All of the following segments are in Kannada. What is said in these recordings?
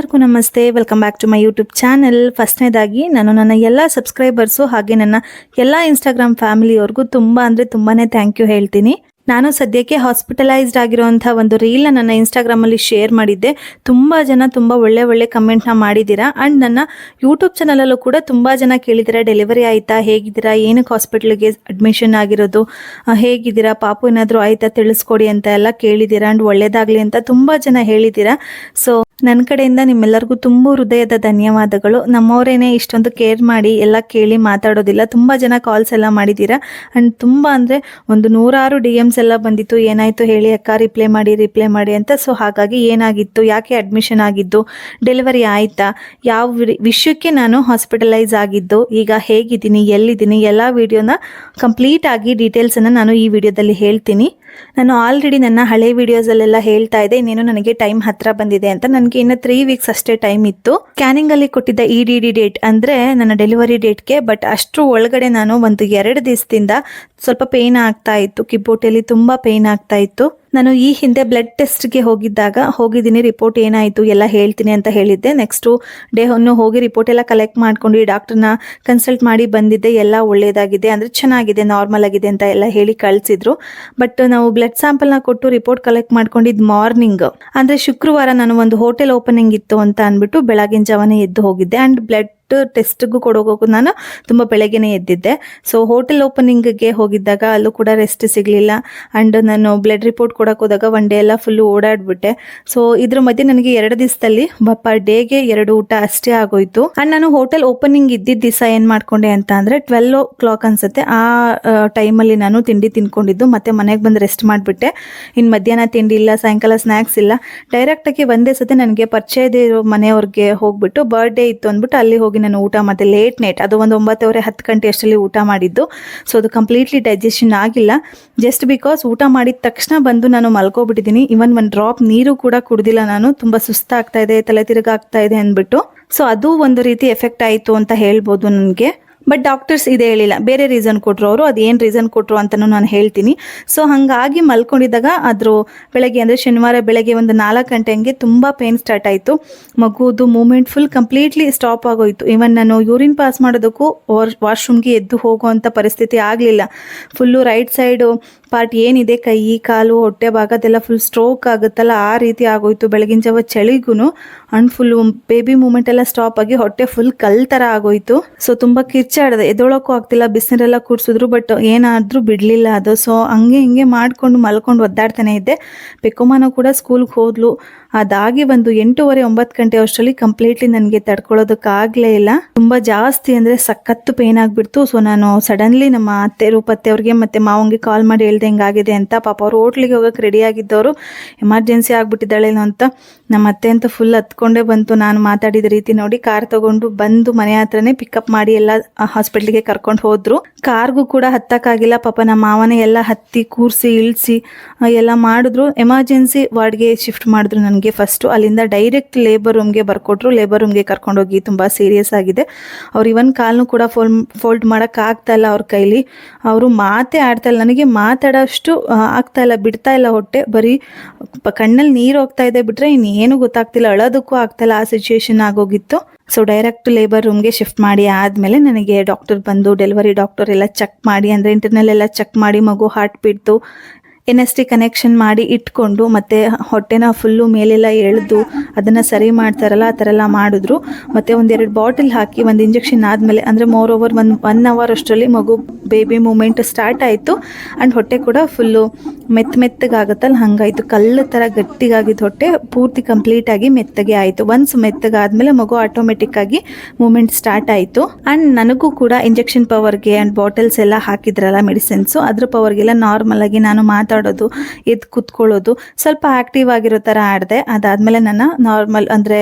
ಎಲ್ಲರಿಗೂ ನಮಸ್ತೆ. Welcome back to my YouTube channel. ಫಸ್ಟ್ನೇದಾಗಿ ನಾನು ನನ್ನ ಎಲ್ಲ ಸಬ್ಸ್ಕ್ರೈಬರ್ಸು ಹಾಗೆ ನನ್ನ ಎಲ್ಲ ಇನ್ಸ್ಟಾಗ್ರಾಮ್ ಫ್ಯಾಮಿಲಿಯವ್ರಿಗೂ ತುಂಬಾನೇ ಥ್ಯಾಂಕ್ ಯು ಹೇಳ್ತೀನಿ. ನಾನು ಸದ್ಯಕ್ಕೆ ಹಾಸ್ಪಿಟಲೈಸ್ಡ್ ಆಗಿರೋಂಥ ಒಂದು ರೀಲ್ನ ನನ್ನ ಇನ್ಸ್ಟಾಗ್ರಾಮಲ್ಲಿ ಶೇರ್ ಮಾಡಿದ್ದೆ. ತುಂಬ ಜನ ತುಂಬ ಒಳ್ಳೆ ಕಮೆಂಟ್ನ ಮಾಡಿದ್ದೀರಾ. ಆ್ಯಂಡ್ ನನ್ನ ಯೂಟ್ಯೂಬ್ ಚಾನಲಲ್ಲೂ ಕೂಡ ತುಂಬ ಜನ ಕೇಳಿದ್ದೀರಾ, ಡೆಲಿವರಿ ಆಯಿತಾ, ಹೇಗಿದ್ದೀರಾ, ಏನಕ್ಕೆ ಹಾಸ್ಪಿಟ್ಲಿಗೆ ಅಡ್ಮಿಷನ್ ಆಗಿರೋದು, ಹೇಗಿದ್ದೀರಾ, ಪಾಪು ಏನಾದರೂ ಆಯಿತಾ ತಿಳಿಸ್ಕೊಡಿ ಅಂತ ಎಲ್ಲ ಕೇಳಿದ್ದೀರಾ. ಆ್ಯಂಡ್ ಒಳ್ಳೇದಾಗಲಿ ಅಂತ ತುಂಬ ಜನ ಹೇಳಿದ್ದೀರಾ. ಸೊ ನನ್ನ ಕಡೆಯಿಂದ ನಿಮ್ಮೆಲ್ಲರಿಗೂ ತುಂಬ ಹೃದಯದ ಧನ್ಯವಾದಗಳು. ನಮ್ಮವರೇನೆ ಇಷ್ಟೊಂದು ಕೇರ್ ಮಾಡಿ ಎಲ್ಲ ಕೇಳಿ ಮಾತಾಡೋದಿಲ್ಲ. ತುಂಬ ಜನ ಕಾಲ್ಸ್ ಎಲ್ಲ ಮಾಡಿದ್ದೀರಾ. ಆ್ಯಂಡ್ ತುಂಬ ಅಂದರೆ ಒಂದು 100 DMs ಎಲ್ಲ ಬಂದಿತ್ತು. ಏನಾಯಿತು ಹೇಳಿ ಅಕ್ಕ, ರಿಪ್ಲೈ ಮಾಡಿ ಅಂತ. ಸೊ ಹಾಗಾಗಿ ಏನಾಗಿತ್ತು, ಯಾಕೆ ಅಡ್ಮಿಷನ್ ಆಗಿದ್ದು, ಡೆಲಿವರಿ ಆಯಿತಾ, ಯಾವ ವಿಷಯಕ್ಕೆ ನಾನು ಹಾಸ್ಪಿಟಲೈಸ್ ಆಗಿದ್ದು, ಈಗ ಹೇಗಿದ್ದೀನಿ, ಎಲ್ಲಿದ್ದೀನಿ, ಎಲ್ಲ ವಿಡಿಯೋನ ಕಂಪ್ಲೀಟ್ ಆಗಿ ಡೀಟೇಲ್ಸನ್ನು ನಾನು ಈ ವಿಡಿಯೋದಲ್ಲಿ ಹೇಳ್ತೀನಿ. ನಾನು ಆಲ್ರೆಡಿ ನನ್ನ ಹಳೆ ವಿಡಿಯೋಸಲ್ಲೆಲ್ಲ ಹೇಳ್ತಾ ಇದ್ದೆ, ಇನ್ನೇನು ನನಗೆ ಟೈಮ್ ಹತ್ರ ಬಂದಿದೆ ಅಂತ. ನನಗೆ ಇನ್ನು 3 ವೀಕ್ಸ್ ಅಷ್ಟೇ ಟೈಮ್ ಇತ್ತು. ಸ್ಕ್ಯಾನಿಂಗ್ ಅಲ್ಲಿ ಕೊಟ್ಟಿದ್ದ EDD ಡೇಟ್ ಅಂದರೆ ನನ್ನ ಡೆಲಿವರಿ ಡೇಟ್ಗೆ. ಬಟ್ ಅಷ್ಟರ ಒಳಗಡೆ ನಾನು ಒಂದು 2 ದಿವಸದಿಂದ ಸ್ವಲ್ಪ ಪೇನ್ ಆಗ್ತಾ ಇತ್ತು, ಕಿಬ್ಬೊಟ್ಟೆಯಲ್ಲಿ ತುಂಬ ಪೇನ್ ಆಗ್ತಾ ಇತ್ತು. ನಾನು ಈ ಹಿಂದೆ ಬ್ಲಡ್ ಟೆಸ್ಟ್ಗೆ ಹೋಗಿದ್ದೀನಿ, ರಿಪೋರ್ಟ್ ಏನಾಯಿತು ಎಲ್ಲ ಹೇಳ್ತೀನಿ ಅಂತ ಹೇಳಿದ್ದೆ. ನೆಕ್ಸ್ಟು ಡೇ ಹೋಗಿ ರಿಪೋರ್ಟ್ ಎಲ್ಲ ಕಲೆಕ್ಟ್ ಮಾಡ್ಕೊಂಡು ಡಾಕ್ಟರ್ನ ಕನ್ಸಲ್ಟ್ ಮಾಡಿ ಬಂದಿದ್ದೆ. ಎಲ್ಲ ಒಳ್ಳೆಯದಾಗಿದೆ, ಅಂದರೆ ಚೆನ್ನಾಗಿದೆ, ನಾರ್ಮಲ್ ಆಗಿದೆ ಅಂತ ಎಲ್ಲ ಹೇಳಿ ಕಳಿಸಿದ್ರು. ಬಟ್ ನಾವು ಬ್ಲಡ್ ಸ್ಯಾಂಪಲ್ನ ಕೊಟ್ಟು ರಿಪೋರ್ಟ್ ಕಲೆಕ್ಟ್ ಮಾಡ್ಕೊಂಡಿದ್ದು ಮಾರ್ನಿಂಗ್, ಅಂದರೆ ಶುಕ್ರವಾರ ನಾನು ಒಂದು ಹೋಟೆಲ್ ಓಪನಿಂಗ್ ಇತ್ತು ಅಂತ ಅಂದ್ಬಿಟ್ಟು ಬೆಳಗಿನ ಜಾವನೇ ಎದ್ದು ಹೋಗಿದ್ದೆ. ಆ್ಯಂಡ್ ಬ್ಲಡ್ ಟೆಸ್ಟ್ಗೂ ಕೊಡೋಗೋಕು ನಾನು ತುಂಬ ಬೆಳಗ್ಗೆನೇ ಎದ್ದಿದ್ದೆ. ಸೊ ಹೋಟೆಲ್ ಓಪನಿಂಗ್ಗೆ ಹೋಗಿದ್ದಾಗ ಅಲ್ಲೂ ಕೂಡ ರೆಸ್ಟ್ ಸಿಗಲಿಲ್ಲ. ಆ್ಯಂಡ್ ನಾನು ಬ್ಲಡ್ ರಿಪೋರ್ಟ್ ಕೊಡೋಕೆ ಹೋದಾಗ ಒನ್ ಡೇ ಎಲ್ಲ ಫುಲ್ಲು ಓಡಾಡ್ಬಿಟ್ಟೆ. ಸೊ ಇದ್ರ ಮಧ್ಯೆ ನನಗೆ 2 ದಿವಸದಲ್ಲಿ ಪರ್ ಡೇಗೆ 2 ಊಟ ಅಷ್ಟೇ ಆಗೋಯ್ತು. ಆ್ಯಂಡ್ ನಾನು ಹೋಟೆಲ್ ಓಪನಿಂಗ್ ಇದ್ದಿದ್ದ ದಿವಸ ಏನು ಮಾಡ್ಕೊಂಡೆ ಅಂತ ಅಂದರೆ 12 o'clock ಅನ್ಸುತ್ತೆ, ಆ ಟೈಮಲ್ಲಿ ನಾನು ತಿಂಡಿ ತಿನ್ಕೊಂಡಿದ್ದು. ಮತ್ತೆ ಮನೆಗೆ ಬಂದು ರೆಸ್ಟ್ ಮಾಡಿಬಿಟ್ಟೆ. ಇನ್ನು ಮಧ್ಯಾಹ್ನ ತಿಂಡಿ ಇಲ್ಲ, ಸಾಯಂಕಾಲ ಸ್ನ್ಯಾಕ್ಸ್ ಇಲ್ಲ. ಡೈರೆಕ್ಟಾಗಿ ಒಂದೇ ಸತಿ ನನಗೆ ಪರಿಚಯದ ಇರೋ ಮನೆಯವ್ರಿಗೆ ಹೋಗ್ಬಿಟ್ಟು ಬರ್ಡೇ ಇತ್ತು ಅಂದ್ಬಿಟ್ಟು ಅಲ್ಲಿ ಹೋಗಿ ನಾನು ಊಟ ಮತ್ತೆ ಲೇಟ್ ನೈಟ್, ಅದು ಒಂದು 9:30 ಗಂಟೆ ಅಷ್ಟರಲ್ಲಿ ಊಟ ಮಾಡಿದ್ದು. ಸೊ ಅದು ಕಂಪ್ಲೀಟ್ಲಿ ಡೈಜೆಷನ್ ಆಗಿಲ್ಲ. ಜಸ್ಟ್ ಬಿಕಾಸ್ ಊಟ ಮಾಡಿದ ತಕ್ಷಣ ಬಂದು ನಾನು ಮಲ್ಕೋಬಿಟ್ಟಿದ್ದೀನಿ. ಇವನ್ 1 ಡ್ರಾಪ್ ನೀರು ಕೂಡ ಕುಡ್ದಿಲ್ಲ ನಾನು. ತುಂಬ ಸುಸ್ತಾಗ್ತಾ ಇದೆ, ತಲೆ ತಿರುಗಾಗ್ತಾ ಇದೆ ಅಂದ್ಬಿಟ್ಟು. ಸೊ ಅದು ಒಂದು ರೀತಿ ಎಫೆಕ್ಟ್ ಆಯಿತು ಅಂತ ಹೇಳ್ಬೋದು ನನಗೆ. ಬಟ್ ಡಾಕ್ಟರ್ಸ್ ಇದೇ ಹೇಳಿಲ್ಲ, ಬೇರೆ ರೀಸನ್ ಕೊಟ್ಟರು ಅವರು. ಅದೇನು ರೀಸನ್ ಕೊಟ್ಟರು ಅಂತಲೂ ನಾನು ಹೇಳ್ತೀನಿ. ಸೊ ಹಾಗಾಗಿ ಮಲ್ಕೊಂಡಿದ್ದಾಗ ಅದ್ರ ಬೆಳಗ್ಗೆ, ಅಂದರೆ ಶನಿವಾರ ಬೆಳಗ್ಗೆ ಒಂದು 4 ಗಂಟೆ ಹಂಗೆ ತುಂಬ ಪೇನ್ ಸ್ಟಾರ್ಟ್ ಆಯಿತು. ಮಗುದು ಮೂಮೆಂಟ್ ಫುಲ್ ಕಂಪ್ಲೀಟ್ಲಿ ಸ್ಟಾಪ್ ಆಗೋಯಿತು. ಇವನ್ ನಾನು ಯೂರಿನ್ ಪಾಸ್ ಮಾಡೋದಕ್ಕೂ ವಾಶ್ರೂಮ್ಗೆ ಎದ್ದು ಹೋಗುವಂಥ ಪರಿಸ್ಥಿತಿ ಆಗಲಿಲ್ಲ. ಫುಲ್ಲು ರೈಟ್ ಸೈಡು ಪಾರ್ಟ್ ಏನಿದೆ, ಕೈ ಕಾಲು ಹೊಟ್ಟೆ ಭಾಗದೆಲ್ಲ ಫುಲ್ ಸ್ಟ್ರೋಕ್ ಆಗುತ್ತಲ್ಲ, ಆ ರೀತಿ ಆಗೋಯ್ತು. ಬೆಳಗಿನ ಜಾವ ಚಳಿಗೂ ಅಂಡ್ ಫುಲ್ಲು ಬೇಬಿ ಮೂಮೆಂಟ್ ಎಲ್ಲ ಸ್ಟಾಪ್ ಆಗಿ ಹೊಟ್ಟೆ ಫುಲ್ ಕಲ್ ಥರ ಆಗೋಯ್ತು. ಸೊ ತುಂಬ ಕಿರ್ಚಾಡಿದೆ, ಎದೊಳಕ್ಕೂ ಆಗ್ತಿಲ್ಲ. ಬಿಸಿನೀರೆಲ್ಲ ಕುಡಿಸಿದ್ರು, ಬಟ್ ಏನಾದರೂ ಬಿಡಲಿಲ್ಲ ಅದು. ಸೊ ಹಿಂಗೆ ಮಾಡ್ಕೊಂಡು ಮಲ್ಕೊಂಡು ಒದ್ದಾಡ್ತಾನೆ ಇದ್ದೆ. ಪೆಕ್ಕುಮಾನ ಕೂಡ ಸ್ಕೂಲ್ಗೆ ಹೋದ್ಲು. ಅದಾಗಿ ಒಂದು 8:30-9 ಗಂಟೆ ಅಷ್ಟರಲ್ಲಿ ಕಂಪ್ಲೀಟ್ಲಿ ನನಗೆ ತಡ್ಕೊಳ್ಳೋದಕ್ಕಾಗಲೇ ಇಲ್ಲ. ತುಂಬ ಜಾಸ್ತಿ ಅಂದರೆ ಸಖತ್ತು ಪೇನ್ ಆಗಿಬಿಡ್ತು. ಸೊ ನಾನು ಸಡನ್ಲಿ ನಮ್ಮ ಅತ್ತೆ ರೂಪತ್ತೆ ಅವ್ರಿಗೆ ಮತ್ತು ಮಾವಂಗೆ ಕಾಲ್ ಮಾಡಿ ಹೇಳ್ದೆ ಹಿಂಗಾಗಿದೆ ಅಂತ. ಪಾಪ ಅವರು ಹೋಟ್ಲಿಗೆ ಹೋಗೋಕೆ ರೆಡಿ ಆಗಿದ್ದವರು, ಎಮರ್ಜೆನ್ಸಿ ಆಗ್ಬಿಟ್ಟಿದ್ದಾಳೇನೋ ಅಂತ. ನಮ್ಮ ಅತ್ತೆ ಅಂತೂ ಫುಲ್ ಹತ್ಕೊಂಡೇ ಬಂತು. ನಾನು ಮಾತಾಡಿದ ರೀತಿ ನೋಡಿ ಕಾರ್ ತಗೊಂಡು ಬಂದು ಮನೆ ಹತ್ರನೇ ಪಿಕಪ್ ಮಾಡಿ ಎಲ್ಲ ಹಾಸ್ಪಿಟ್ಲಿಗೆ ಕರ್ಕೊಂಡು ಹೋದ್ರು. ಕಾರ್ಗೂ ಕೂಡ ಹತ್ತಕ್ಕಾಗಿಲ್ಲ. ಪಾಪ ನಮ್ಮ ಮಾವನೇ ಎಲ್ಲ ಹತ್ತಿ ಕೂರಿಸಿ ಇಳಿಸಿ ಎಲ್ಲ ಮಾಡಿದ್ರು. ಎಮರ್ಜೆನ್ಸಿ ವಾರ್ಡ್ಗೆ ಶಿಫ್ಟ್ ಮಾಡಿದ್ರು ನನಗೆ. ಫಸ್ಟು ಅಲ್ಲಿಂದ ಡೈರೆಕ್ಟ್ ಲೇಬರ್ ರೂಮ್ಗೆ ಬರ್ಕೊಟ್ರು. ಲೇಬರ್ ರೂಮ್ಗೆ ಕರ್ಕೊಂಡೋಗಿ ತುಂಬ ಸೀರಿಯಸ್ ಆಗಿದೆ. ಅವ್ರು ಇವನ್ ಕಾಲ್ನು ಕೂಡ ಫೋಲ್ಡ್ ಮಾಡೋಕ್ಕಾಗ್ತಾ ಇಲ್ಲ ಅವ್ರ ಕೈಲಿ. ಅವರು ಮಾತೇ ಆಡ್ತಾ ಇಲ್ಲ, ನನಗೆ ಮಾತಾಡೋಷ್ಟು ಆಗ್ತಾ ಇಲ್ಲ, ಬಿಡ್ತಾ ಇಲ್ಲ ಹೊಟ್ಟೆ. ಬರೀ ಕಣ್ಣಲ್ಲಿ ನೀರು ಹೋಗ್ತಾ ಇದೆ ಬಿಟ್ರೆ ಇನ್ನೇನು ಗೊತ್ತಾಗ್ತಿಲ್ಲ, ಅಳೋದಕ್ಕೂ ಆಗ್ತಾ ಇಲ್ಲ, ಆ ಸಿಚುವೇಶನ್ ಆಗೋಗಿತ್ತು. ಸೊ ಡೈರೆಕ್ಟ್ ಲೇಬರ್ ರೂಮ್ಗೆ ಶಿಫ್ಟ್ ಮಾಡಿ ಆದಮೇಲೆ ನನಗೆ ಡಾಕ್ಟರ್ ಬಂದು, ಡೆಲಿವರಿ ಡಾಕ್ಟರ್ ಎಲ್ಲ ಚೆಕ್ ಮಾಡಿ, ಅಂದರೆ ಇಂಟರ್ನಲ್ ಎಲ್ಲ ಚೆಕ್ ಮಾಡಿ, ಮಗು ಹಾರ್ಟ್ ಬೀಟ್ದು NST ಕನೆಕ್ಷನ್ ಮಾಡಿ ಇಟ್ಕೊಂಡು, ಮತ್ತು ಹೊಟ್ಟೆನ ಫುಲ್ಲು ಮೇಲೆಲ್ಲ ಎಳೆದು ಅದನ್ನು ಸರಿ ಮಾಡ್ತಾರಲ್ಲ ಆ ಥರ ಎಲ್ಲ ಮಾಡಿದ್ರು. ಮತ್ತು 1-2 ಬಾಟಲ್ ಹಾಕಿ ಒಂದು ಇಂಜೆಕ್ಷನ್ ಆದಮೇಲೆ, ಅಂದರೆ ಮೋರ್ ಓವರ್ 1 ಅವರ್ ಅಷ್ಟರಲ್ಲಿ ಮಗು ಬೇಬಿ ಮೂಮೆಂಟ್ ಸ್ಟಾರ್ಟ್ ಆಯಿತು. ಆ್ಯಂಡ್ ಹೊಟ್ಟೆ ಕೂಡ ಫುಲ್ಲು ಮೆತ್ತಗಾಗುತ್ತಲ್ಲ ಹಂಗಾಯಿತು. ಕಲ್ಲು ಥರ ಗಟ್ಟಿಗಾಗಿದ್ದು ಹೊಟ್ಟೆ ಪೂರ್ತಿ ಕಂಪ್ಲೀಟಾಗಿ ಮೆತ್ತಗೆ ಆಯಿತು. ಒನ್ಸ್ ಮೆತ್ತಗಾದ್ಮೇಲೆ ಮಗು ಆಟೋಮೆಟಿಕ್ಕಾಗಿ ಮೂಮೆಂಟ್ ಸ್ಟಾರ್ಟ್ ಆಯಿತು. ಆ್ಯಂಡ್ ನನಗೂ ಕೂಡ ಇಂಜೆಕ್ಷನ್ ಪವರ್ಗೆ ಆ್ಯಂಡ್ ಬಾಟಲ್ಸ್ ಎಲ್ಲ ಹಾಕಿದ್ರಲ್ಲ ಮೆಡಿಸಿನ್ಸು, ಅದ್ರ ಪವರ್ಗೆಲ್ಲ ನಾರ್ಮಲಾಗಿ ನಾನು ಮಾತಾಡೋದು, ಎದ್ದು ಕೂತ್ಕೊಳ್ಳೋದು, ಸ್ವಲ್ಪ ಆ್ಯಕ್ಟಿವ್ ಆಗಿರೋ ಥರ ಆಡಿದೆ. ಅದಾದಮೇಲೆ ನನ್ನ ನಾರ್ಮಲ್, ಅಂದರೆ